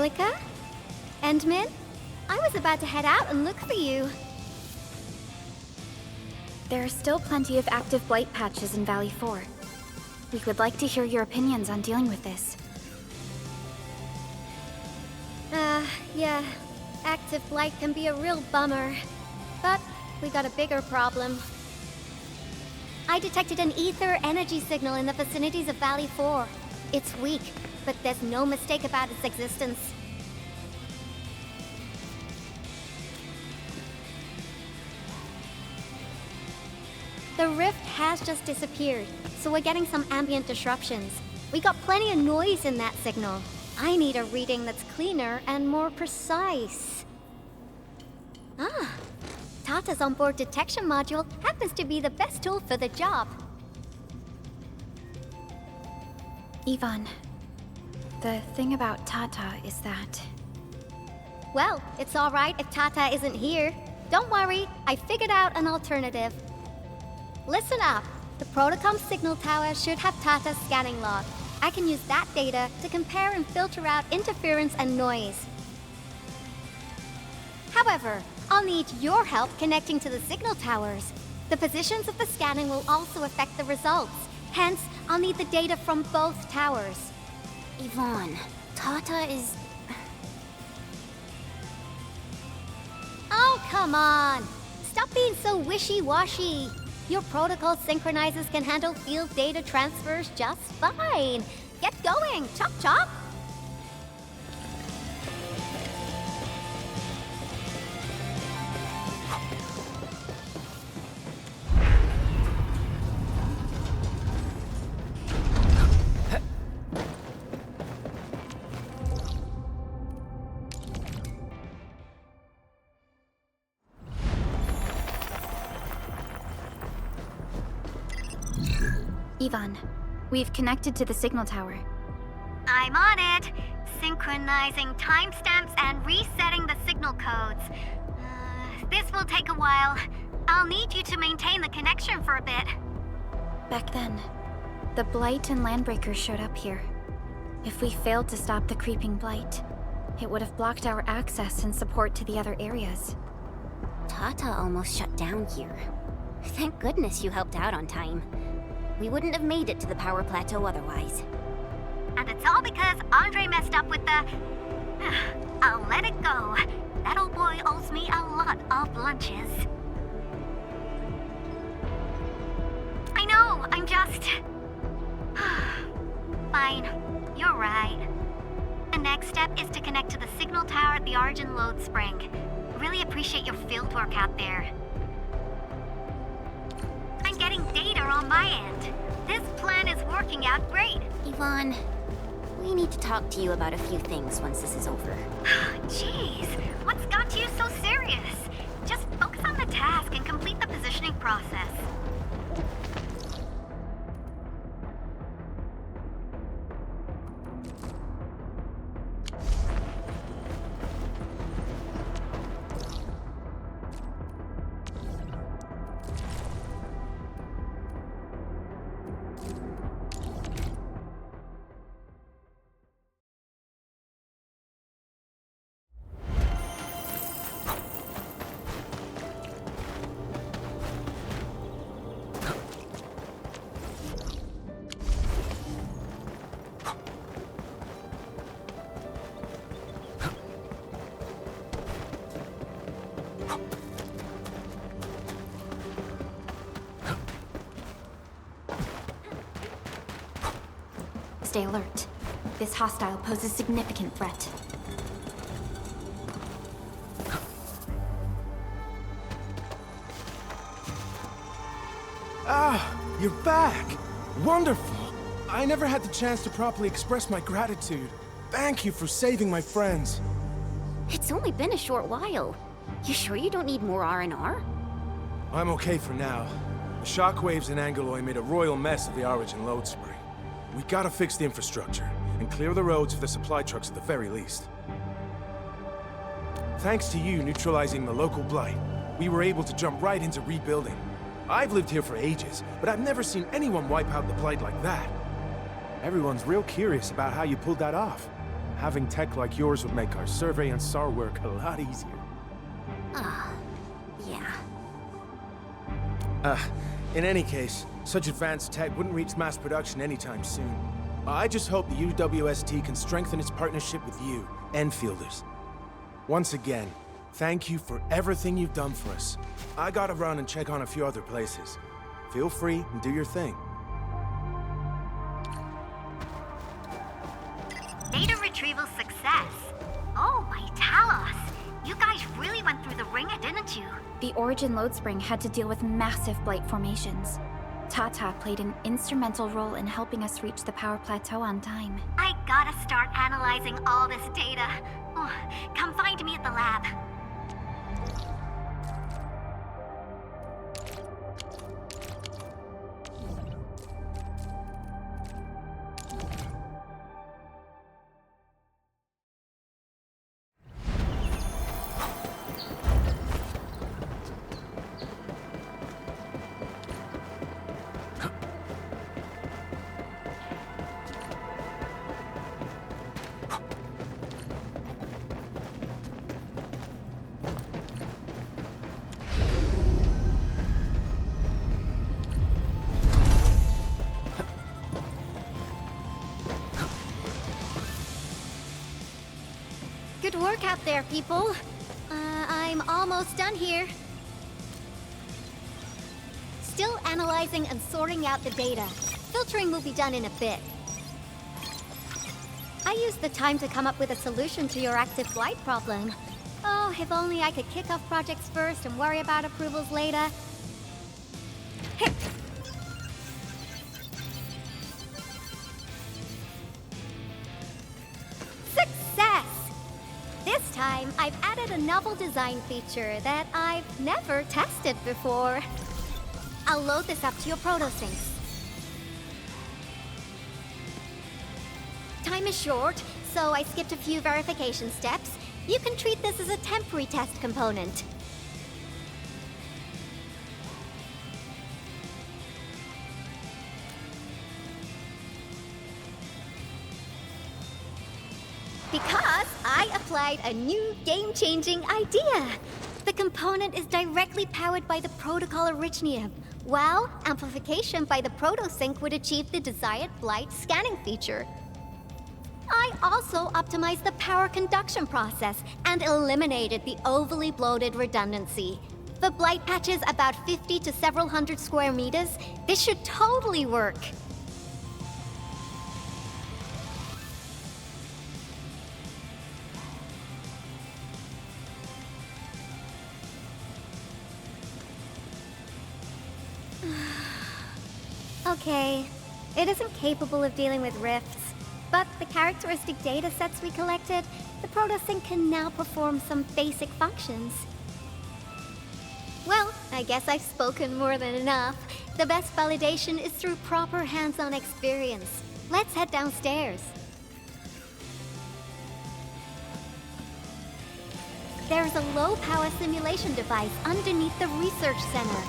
Orlica? Endman? I was about to head out and look for you. There are still plenty of active blight patches in Valley 4. We would like to hear your opinions on dealing with this. Yeah. Active blight can be a real bummer. But we got a bigger problem. I detected an ether energy signal in the vicinities of Valley 4. It's weak, but there's no mistake about its existence. The rift has just disappeared, so we're getting some ambient disruptions. We got plenty of noise in that signal. I need a reading that's cleaner and more precise. Ah, Tata's onboard detection module happens to be the best tool for the job. Ivan, the thing about Tata is that... Well, it's all right if Tata isn't here. Don't worry, I figured out an alternative. Listen up. The Protocom signal tower should have Tata's scanning log. I can use that data to compare and filter out interference and noise. However, I'll need your help connecting to the signal towers. The positions of the scanning will also affect the results. Hence, I'll need the data from both towers. Yvonne, Tata is... Oh, come on! Stop being so wishy-washy. Your protocol synchronizers can handle field data transfers just fine. Get going, chop chop! Ivan, we've connected to the signal tower. I'm on it. Synchronizing timestamps and resetting the signal codes. This will take a while. I'll need you to maintain the connection for a bit. Back then, the Blight and Landbreakers showed up here. If we failed to stop the creeping Blight, it would have blocked our access and support to the other areas. Tata almost shut down here. Thank goodness you helped out on time. We wouldn't have made it to the power plateau otherwise. And it's all because Andre messed up with the... I'll let it go. That old boy owes me a lot of lunches. I know, I'm just... Fine, you're right. The next step is to connect to the signal tower at the Origin Load Spring. Really appreciate your fieldwork out there. I'm getting data on my end. This plan is working out great. Yvonne, we need to talk to you about a few things once this is over. Jeez, what's got you so serious? Just focus on the task and complete the positioning process. Stay alert. This hostile poses significant threat. Ah, you're back! Wonderful! I never had the chance to properly express my gratitude. Thank you for saving my friends. It's only been a short while. You sure you don't need more R&R? I'm okay for now. The shockwaves in Angeloy made a royal mess of the Origin Load Spring. We gotta fix the infrastructure, and clear the roads for the supply trucks at the very least. Thanks to you neutralizing the local blight, we were able to jump right into rebuilding. I've lived here for ages, but I've never seen anyone wipe out the blight like that. Everyone's real curious about how you pulled that off. Having tech like yours would make our survey and SAR work a lot easier. Yeah. In any case, such advanced tech wouldn't reach mass production anytime soon. I just hope the UWST can strengthen its partnership with you, Enfielders. Once again, thank you for everything you've done for us. I gotta run and check on a few other places. Feel free and do your thing. Data retrieval success. Oh, my Talos. You guys really went through the ringer, didn't you? The Origin load spring had to deal with massive blight formations. Tata played an instrumental role in helping us reach the power plateau on time. I gotta start analyzing all this data. Oh, come find me at the lab. Good work out there, people. I'm almost done here. Still analyzing and sorting out the data. Filtering will be done in a bit. I used the time to come up with a solution to your active blight problem. Oh, if only I could kick off projects first and worry about approvals later. Hey. Success! This time, I've added a novel design feature that I've never tested before. I'll load this up to your protosyncs. Time is short, so I skipped a few verification steps. You can treat this as a temporary test component. Because I applied a new game-changing idea. The component is directly powered by the protocol Originium, while amplification by the protosync would achieve the desired blight scanning feature. I also optimized the power conduction process and eliminated the overly bloated redundancy. For blight patches about 50 to several hundred square meters, this should totally work. Okay, it isn't capable of dealing with rifts, but the characteristic data sets we collected, the protosync can now perform some basic functions. Well, I guess I've spoken more than enough. The best validation is through proper hands-on experience. Let's head downstairs. There's a low-power simulation device underneath the research center.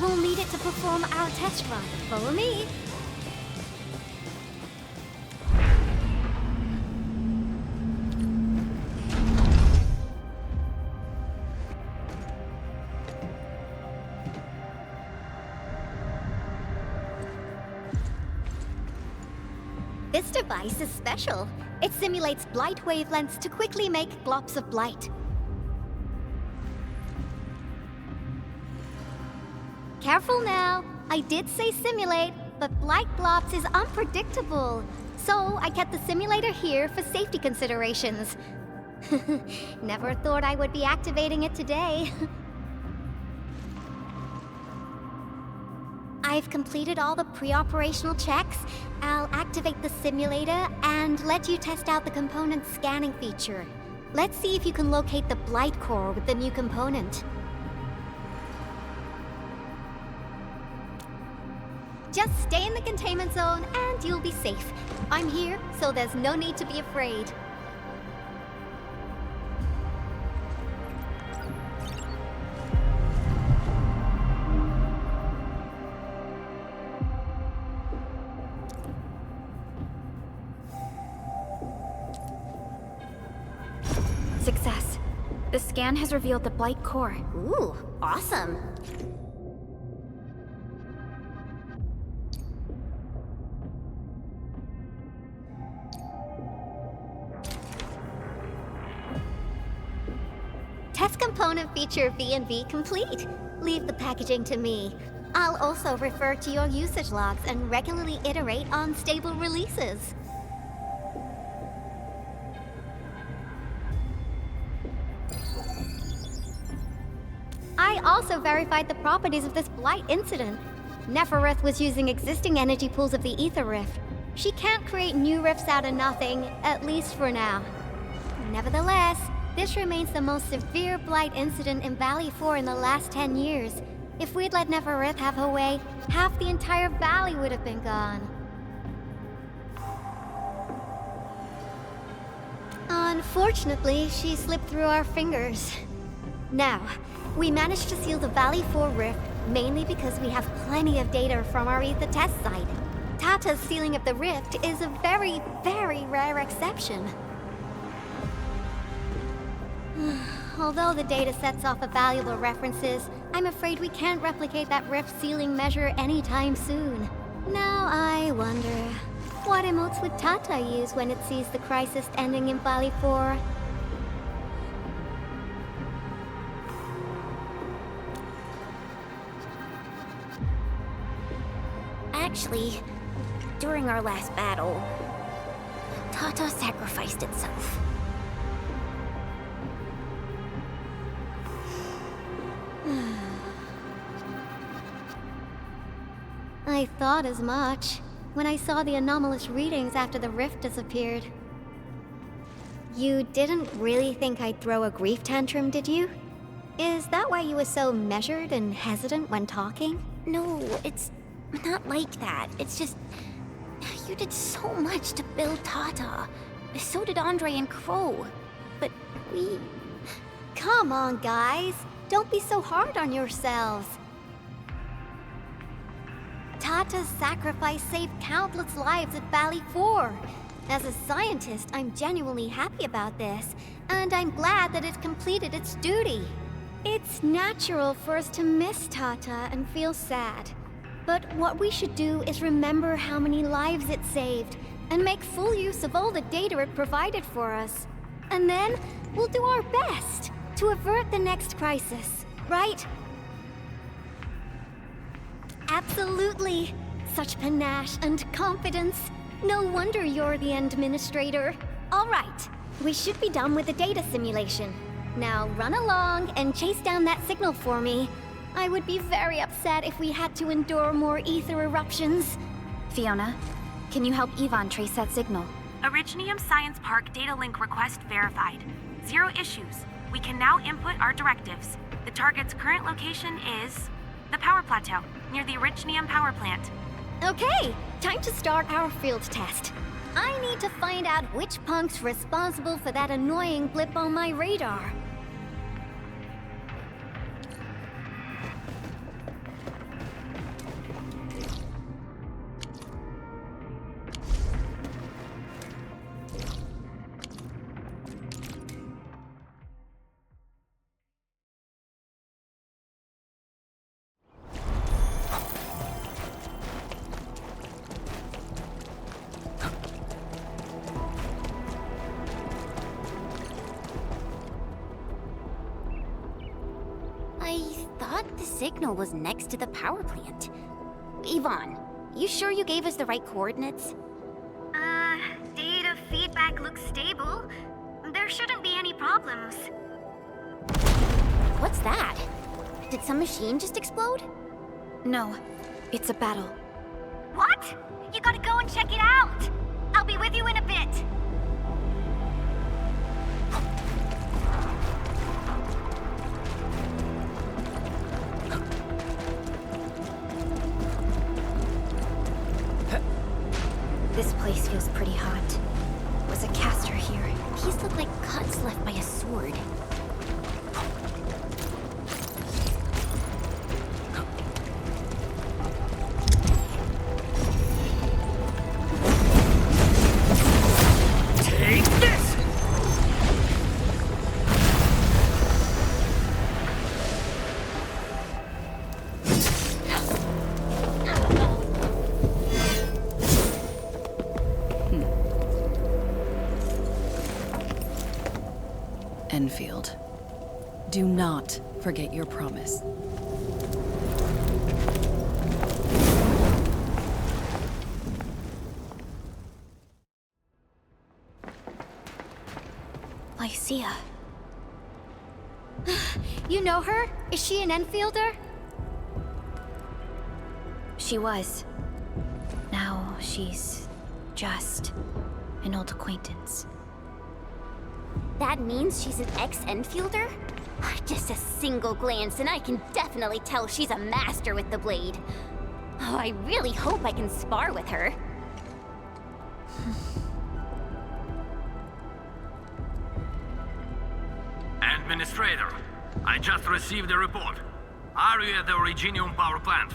We'll need it to perform our test run. Follow me. This device is special. It simulates blight wavelengths to quickly make globs of blight. Careful now. I did say simulate, but blight globs is unpredictable. So I kept the simulator here for safety considerations. Never thought I would be activating it today. I've completed all the pre-operational checks. I'll activate the simulator and let you test out the component scanning feature. Let's see if you can locate the blight core with the new component. Just stay in the containment zone and you'll be safe. I'm here, so there's no need to be afraid. scan has revealed the Blight core. Ooh, awesome. Test component feature V&V complete. Leave the packaging to me. I'll also refer to your usage logs and regularly iterate on stable releases. I also verified the properties of this Blight incident. Neferith was using existing energy pools of the Ether Rift. She can't create new rifts out of nothing, at least for now. Nevertheless, this remains the most severe Blight incident in Valley 4 in the last 10 years. If we'd let Neferith have her way, half the entire valley would have been gone. Unfortunately, she slipped through our fingers. Now, we managed to seal the Valley 4 rift mainly because we have plenty of data from our Ether test site. Tata's sealing of the rift is a very, very rare exception. Although the data sets off valuable references, I'm afraid we can't replicate that rift sealing measure anytime soon. Now I wonder, what emotes would Tata use when it sees the crisis ending in Valley 4? Actually, during our last battle, Tata sacrificed itself. I thought as much when I saw the anomalous readings after the rift disappeared. You didn't really think I'd throw a grief tantrum, did you? Is that why you were so measured and hesitant when talking? No, it's not like that. It's just... you did so much to build Tata. So did Andre and Crow. But we... Come on, guys. Don't be so hard on yourselves. Tata's sacrifice saved countless lives at Valley 4. As a scientist, I'm genuinely happy about this, and I'm glad that it completed its duty. It's natural for us to miss Tata and feel sad. But what we should do is remember how many lives it saved, and make full use of all the data it provided for us. And then, we'll do our best to avert the next crisis, right? Absolutely. Such panache and confidence. No wonder you're the administrator. All right, we should be done with the data simulation. Now run along and chase down that signal for me. I would be very upset if we had to endure more ether eruptions. Fiona, can you help Yvonne trace that signal? Originium Science Park data link request verified. 0 issues. We can now input our directives. The target's current location is the power plateau, near the Originium power plant. Okay, time to start our field test. I need to find out which punk's responsible for that annoying blip on my radar. Signal was next to the power plant. Yvonne, you sure you gave us the right coordinates? Data feedback looks stable. There shouldn't be any problems. What's that? Did some machine just explode? No, it's a battle. What? You gotta go and check it out! I'll be with you in a bit. This place feels pretty hot. Was a caster here? These look like cuts left by a sword. Take this! Enfield. Do not forget your promise. Lycia. You know her? Is she an Enfielder? She was. Now she's just an old acquaintance. That means she's an ex-Enfielder? Just a single glance and I can definitely tell she's a master with the blade. Oh, I really hope I can spar with her. Administrator, I just received a report. Are you at the Originium power plant?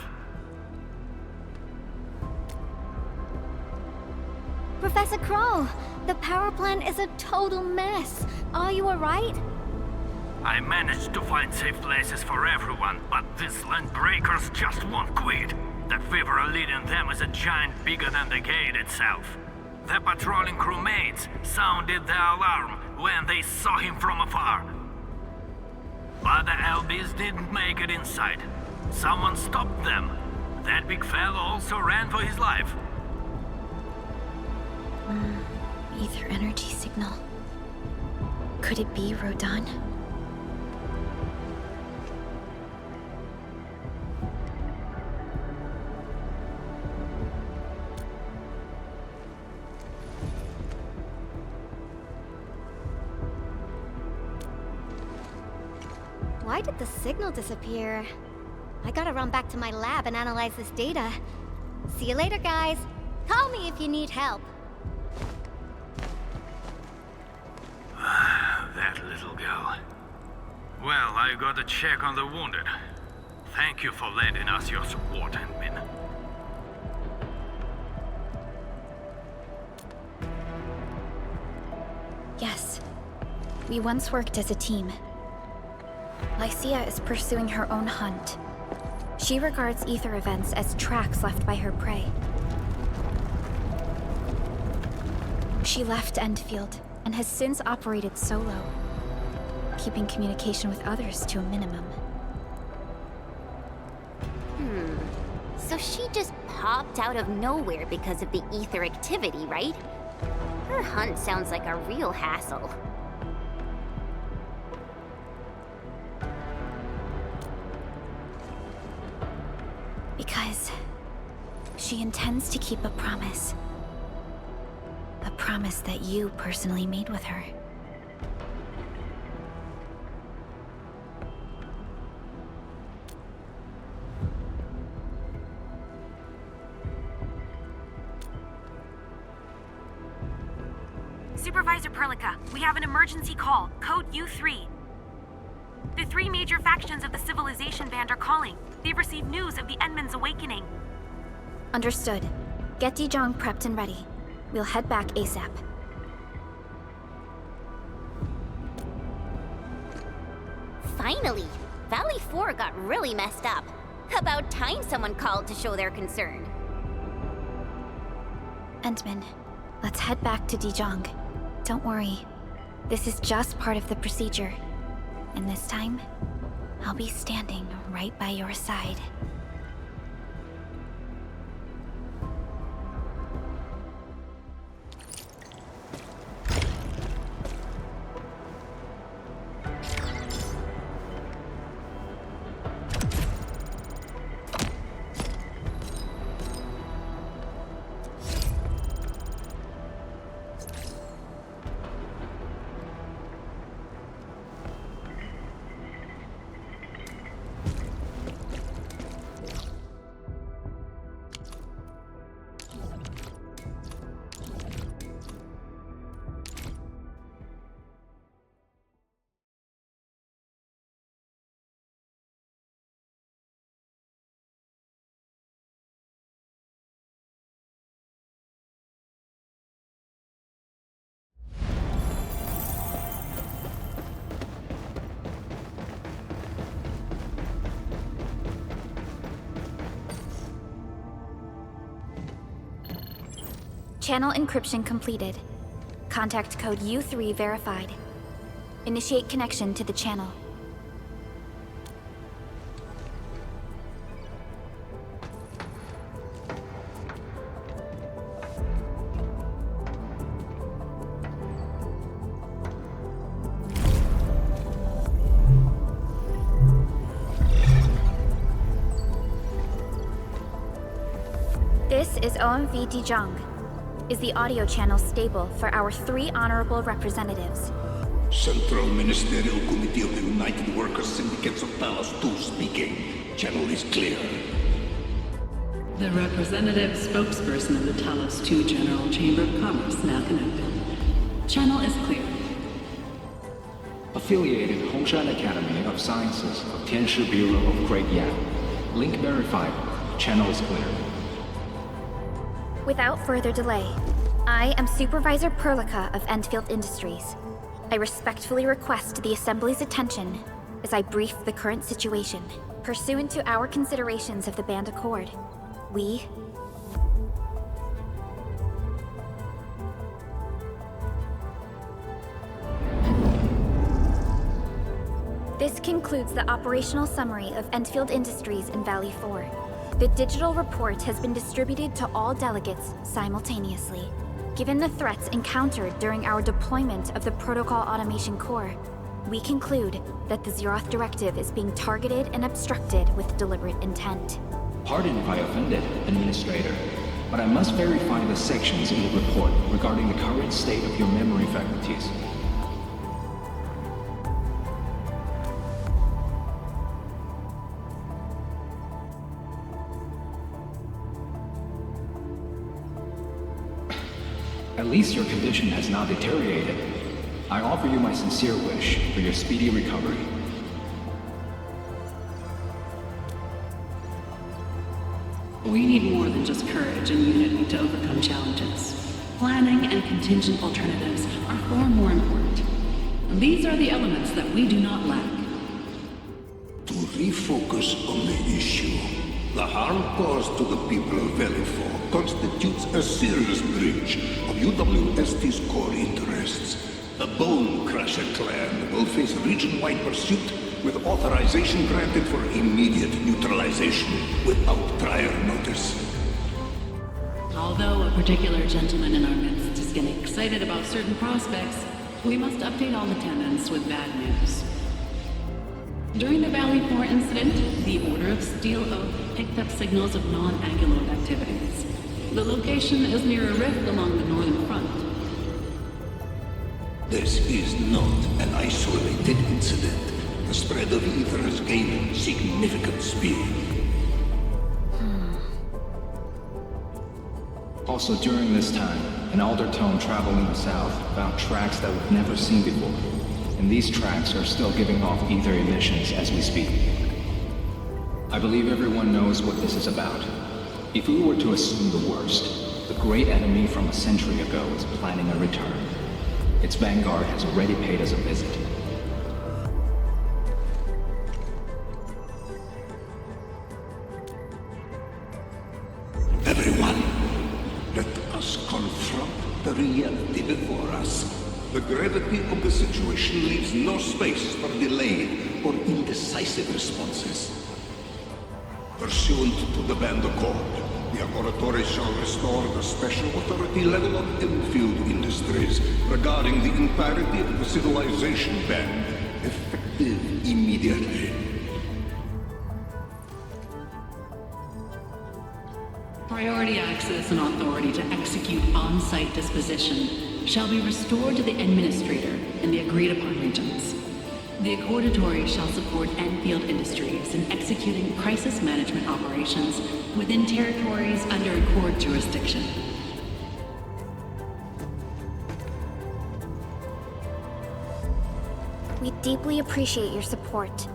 Professor Crow, the power plant is a total mess. Are you alright? I managed to find safe places for everyone, but these land breakers just won't quit. The fever leading them is a giant bigger than the gate itself. The patrolling crewmates sounded the alarm when they saw him from afar. But the LBs didn't make it inside. Someone stopped them. That big fellow also ran for his life. Ether energy signal. Could it be Rodan? Why did the signal disappear? I gotta run back to my lab and analyze this data. See you later, guys. Call me if you need help. That little girl. Well, I gotta check on the wounded. Thank you for lending us your support, Admin. Yes. We once worked as a team. Lycia is pursuing her own hunt. She regards ether events as tracks left by her prey. She left Endfield and has since operated solo, keeping communication with others to a minimum. So she just popped out of nowhere because of the ether activity, right? Her hunt sounds like a real hassle. Because she intends to keep a promise. A promise that you personally made with her. Supervisor Perlica, we have an emergency call, code U3. The three major factions of the Civilization Band are calling. They've received news of the Endman's awakening. Understood. Get Dijong prepped and ready. We'll head back ASAP. Finally! Valley 4 got really messed up. About time someone called to show their concern. Endman, let's head back to Dijong. Don't worry. This is just part of the procedure. And this time, I'll be standing right by your side. Channel encryption completed. Contact code U3 verified. Initiate connection to the channel. This is OMV Dijong. Is the audio channel stable for our 3 honorable representatives? Central Ministerial Committee of the United Workers Syndicates of Talos 2 speaking. Channel is clear. The representative spokesperson of the Talos 2 General Chamber of Commerce now connected. Channel is clear. Affiliated Hongshan Academy of Sciences of Tianshi Bureau of Great Yan. Link verified. Channel is clear. Without further delay, I am Supervisor Perlica of Endfield Industries. I respectfully request the Assembly's attention as I brief the current situation. Pursuant to our considerations of the Band Accord, we... This concludes the operational summary of Endfield Industries in Valley 4. The digital report has been distributed to all delegates simultaneously. Given the threats encountered during our deployment of the Protocol Automation Core, we conclude that the Zeroth Directive is being targeted and obstructed with deliberate intent. Pardon if I offended, Administrator, but I must verify the sections in the report regarding the current state of your memory faculties. At least your condition has not deteriorated. I offer you my sincere wish for your speedy recovery. We need more than just courage and unity to overcome challenges. Planning and contingent alternatives are far more important. These are the elements that we do not lack. To refocus on the issue, the harm caused to the people of Valley 4 constitutes a serious breach of UWST's core interests. The Bone Crusher clan will face region-wide pursuit with authorization granted for immediate neutralization without prior notice. Although a particular gentleman in our midst is getting excited about certain prospects, we must update all attendants with bad news. During the Valley 4 incident, the Order of Steel Oath picked up signals of non-Anguloid activities. The location is near a rift along the northern front. This is not an isolated incident. The spread of ether has gained significant speed. Also during this time, an Aldertone traveling south found tracks that we've never seen before. And these tracks are still giving off ether emissions as we speak. I believe everyone knows what this is about. If we were to assume the worst, the great enemy from a century ago is planning a return. Its vanguard has already paid us a visit. Everyone, let us confront the reality before us. The gravity of the situation leaves no space for delayed or indecisive responses. Pursuant to the Band Accord, the Laboratory shall restore the special authority level of Enfield Industries regarding the entirety of the civilization band, effective immediately. Priority access and authority to execute on-site disposition shall be restored to the Administrator in the agreed-upon regions. The Accordatory shall support Enfield Industries in executing crisis management operations within territories under Accord jurisdiction. We deeply appreciate your support.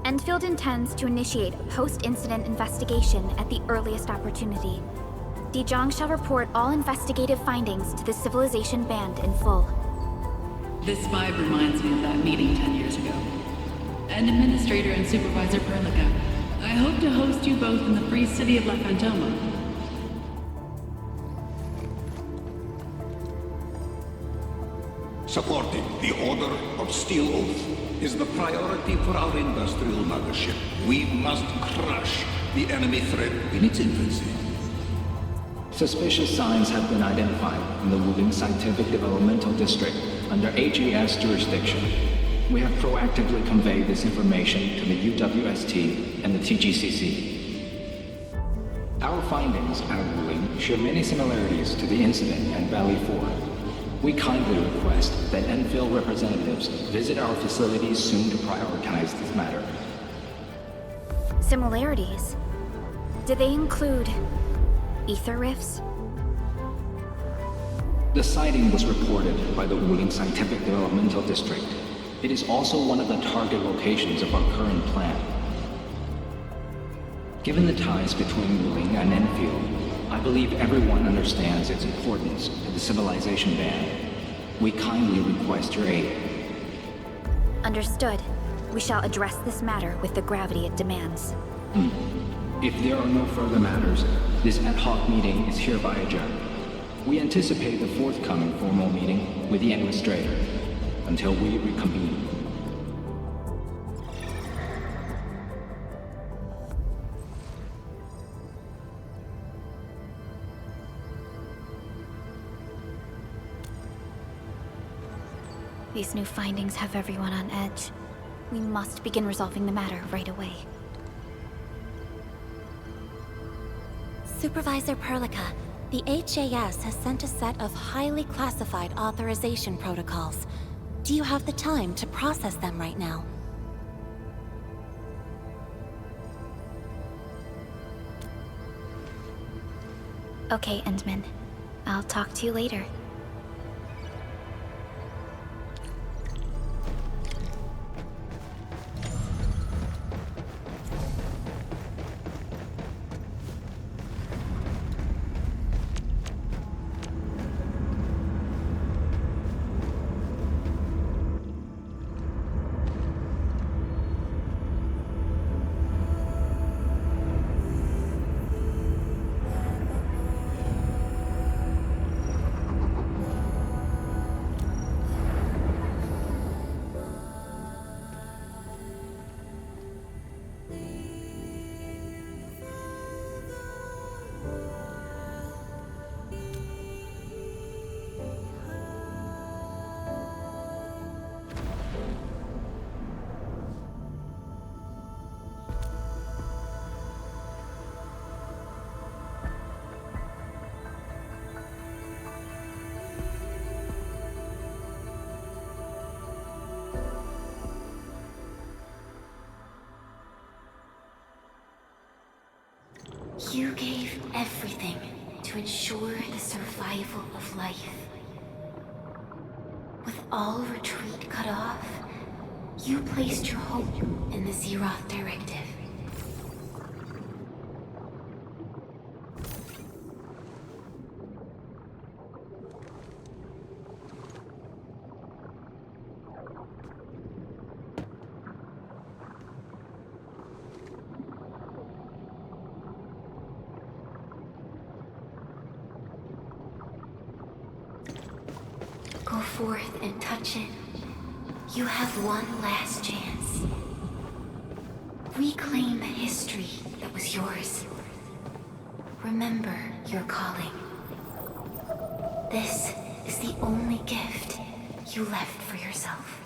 Enfield intends to initiate a post-incident investigation at the earliest opportunity. Dijong shall report all investigative findings to the Civilization Band in full. This vibe reminds me of that meeting 10 years ago. And Administrator and Supervisor Perlica, I hope to host you both in the free city of La Fantoma. Supporting. The Order of Steel Oath is the priority for our industrial mothership. We must crush the enemy threat in its infancy. Suspicious signs have been identified in the Wuling Scientific Developmental District under AGS jurisdiction. We have proactively conveyed this information to the UWST and the TGCC. Our findings out of Wuling share many similarities to the incident at Valley 4. We kindly request that Enfield representatives visit our facilities soon to prioritize this matter. Similarities? Did they include ether rifts? The sighting was reported by the Wuling Scientific Developmental District. It is also one of the target locations of our current plan. Given the ties between Wuling and Enfield, I believe everyone understands its importance to the civilization band. We kindly request your aid. Understood. We shall address this matter with the gravity it demands. If there are no further matters, this ad hoc meeting is hereby adjourned. We anticipate the forthcoming formal meeting with the Administrator until we reconvene. These new findings have everyone on edge. We must begin resolving the matter right away. Supervisor Perlica, the HAS has sent a set of highly classified authorization protocols. Do you have the time to process them right now? Okay, Endman. I'll talk to you later. You gave everything to ensure the survival of life. With all retreat cut off, you placed your hope in the Zeroth Directive. Go forth and touch it. You have one last chance. Reclaim the history that was yours. Remember your calling. This is the only gift you left for yourself.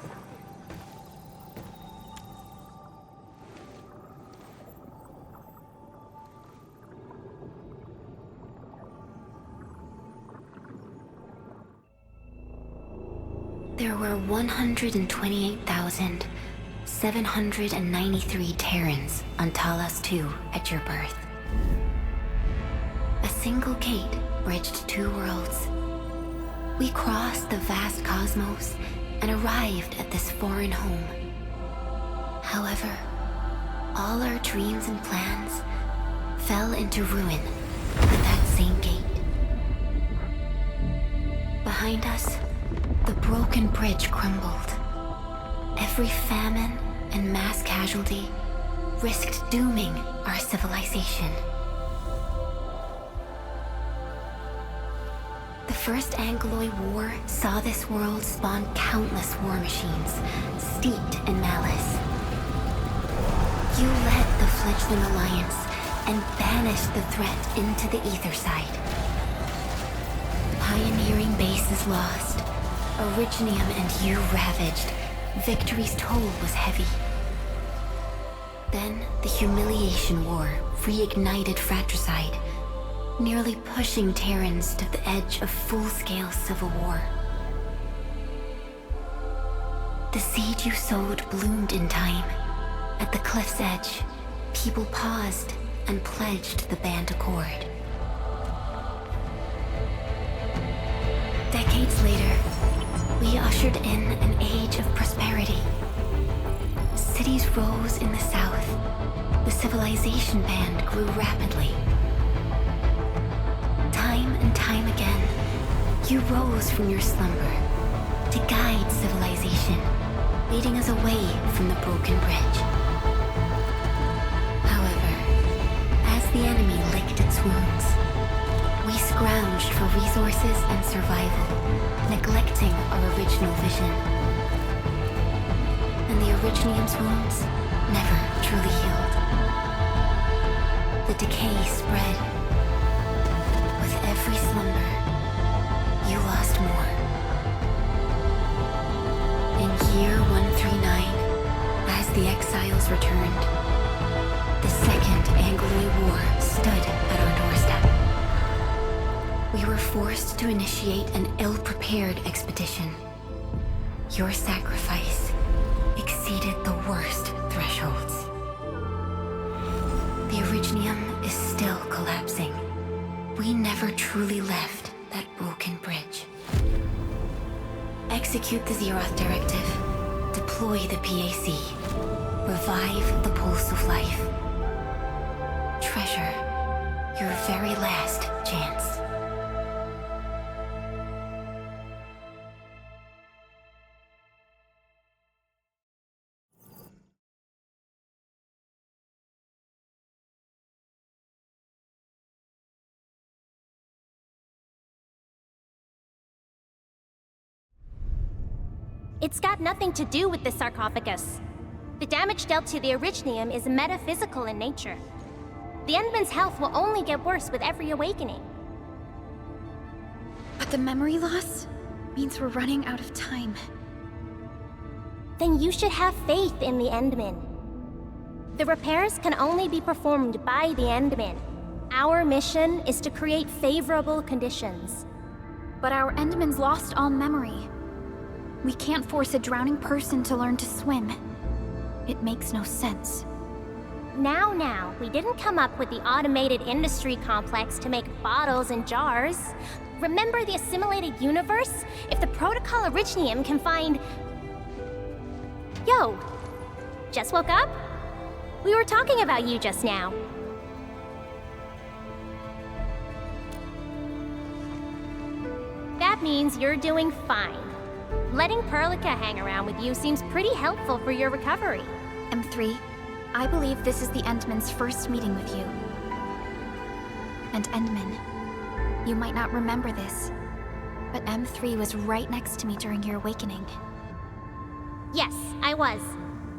There were 128,793 Terrans on Talos 2 at your birth. A single gate bridged two worlds. We crossed the vast cosmos and arrived at this foreign home. However, all our dreams and plans fell into ruin at that same gate. Behind us, the broken bridge crumbled. Every famine and mass casualty risked dooming our civilization. The First Angloid War saw this world spawn countless war machines, steeped in malice. You led the fledgling alliance and banished the threat into the ether side. Pioneering bases lost, Originium and you ravaged. Victory's toll was heavy. Then the humiliation war reignited fratricide, nearly pushing Terrans to the edge of full-scale civil war. The seed you sowed bloomed in time. At the cliff's edge, people paused and pledged the band accord. Decades later, we ushered in an age of prosperity. Cities rose in the south. The civilization band grew rapidly. Time and time again, you rose from your slumber to guide civilization, leading us away from the broken bridge. However, as the enemy licked its wounds, we scrounged for resources and survival, neglecting our original vision. And the Originium's wounds never truly healed. The decay spread. With every slumber, you lost more. In year 139, as the exiles returned, the Second Angloid War stood at our doorstep. We were forced to initiate an ill-prepared expedition. Your sacrifice exceeded the worst thresholds. The Originium is still collapsing. We never truly left that broken bridge. Execute the Zeroth Directive. Deploy the PAC. Revive the Pulse of Life. Treasure your very last chance. It's got nothing to do with the sarcophagus. The damage dealt to the Originium is metaphysical in nature. The Endman's health will only get worse with every awakening. But the memory loss means we're running out of time. Then you should have faith in the Endman. The repairs can only be performed by the Endman. Our mission is to create favorable conditions. But our Endman's lost all memory. We can't force a drowning person to learn to swim. It makes no sense. Now, we didn't come up with the automated industry complex to make bottles and jars. Remember the assimilated universe? If the Protocol Originium can find... Yo! Just woke up? We were talking about you just now. That means you're doing fine. Letting Perlica hang around with you seems pretty helpful for your recovery. M3, I believe this is the Endman's first meeting with you. And Endman, you might not remember this, but M3 was right next to me during your awakening. Yes, I was.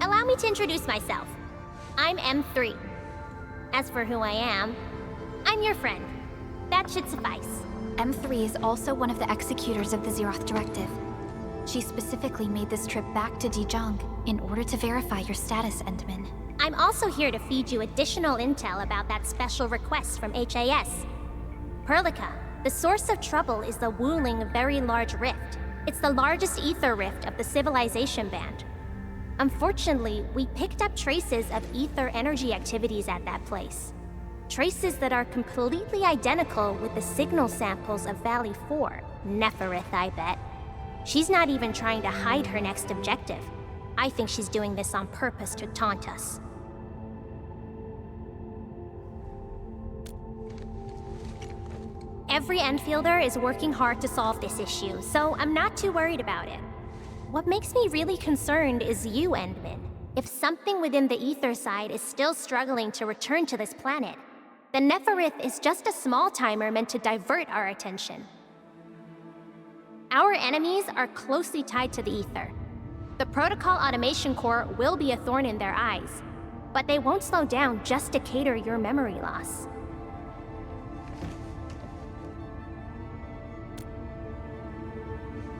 Allow me to introduce myself. I'm M3. As for who I am, I'm your friend. That should suffice. M3 is also one of the executors of the Zeroth Directive. She specifically made this trip back to Dijon in order to verify your status, Endman. I'm also here to feed you additional intel about that special request from HAS. Perlica, the source of trouble is the Wuling Very Large Rift. It's the largest ether rift of the Civilization Band. Unfortunately, we picked up traces of ether energy activities at that place. Traces that are completely identical with the signal samples of Valley 4. Neferith, I bet. She's not even trying to hide her next objective. I think she's doing this on purpose to taunt us. Every Enfielder is working hard to solve this issue, so I'm not too worried about it. What makes me really concerned is you, Endman. If something within the ether side is still struggling to return to this planet, then Neferith is just a small timer meant to divert our attention. Our enemies are closely tied to the Ether. The Protocol Automation Core will be a thorn in their eyes, but they won't slow down just to cater your memory loss.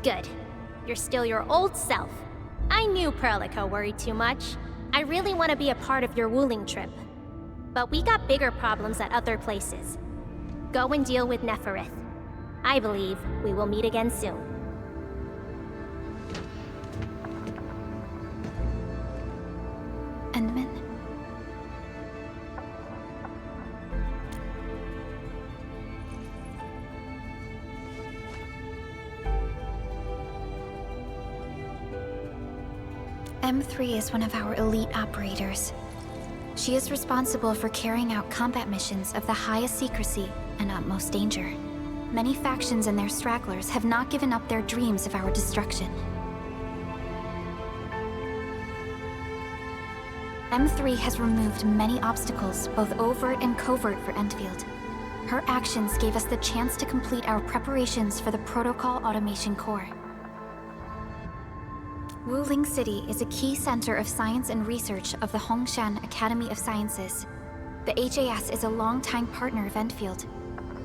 Good. You're still your old self. I knew Perlico worried too much. I really want to be a part of your Wuling trip. But we got bigger problems at other places. Go and deal with Neferith. I believe we will meet again soon. Endman? M3 is one of our elite operators. She is responsible for carrying out combat missions of the highest secrecy and utmost danger. Many factions and their stragglers have not given up their dreams of our destruction. M3 has removed many obstacles, both overt and covert, for Endfield. Her actions gave us the chance to complete our preparations for the Protocol Automation Core. Wuling City is a key center of science and research of the Hongshan Academy of Sciences. The HAS is a longtime partner of Endfield.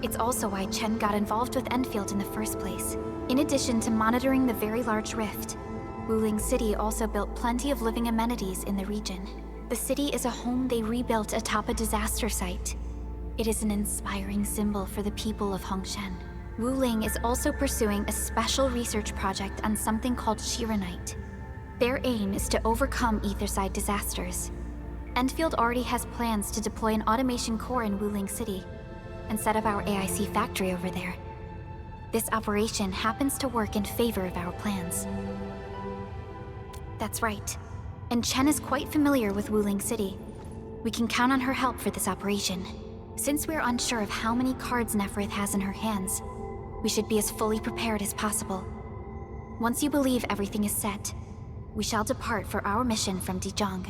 It's also why Chen got involved with Endfield in the first place. In addition to monitoring the very large rift, Wuling City also built plenty of living amenities in the region. The city is a home they rebuilt atop a disaster site. It is an inspiring symbol for the people of Hongshan. Wuling is also pursuing a special research project on something called Arknight. Their aim is to overcome Etherside disasters. Endfield already has plans to deploy an automation core in Wuling City and set up our AIC factory over there. This operation happens to work in favor of our plans. That's right. And Chen is quite familiar with Wuling City. We can count on her help for this operation. Since we're unsure of how many cards Neferith has in her hands, we should be as fully prepared as possible. Once you believe everything is set, we shall depart for our mission from Dijong.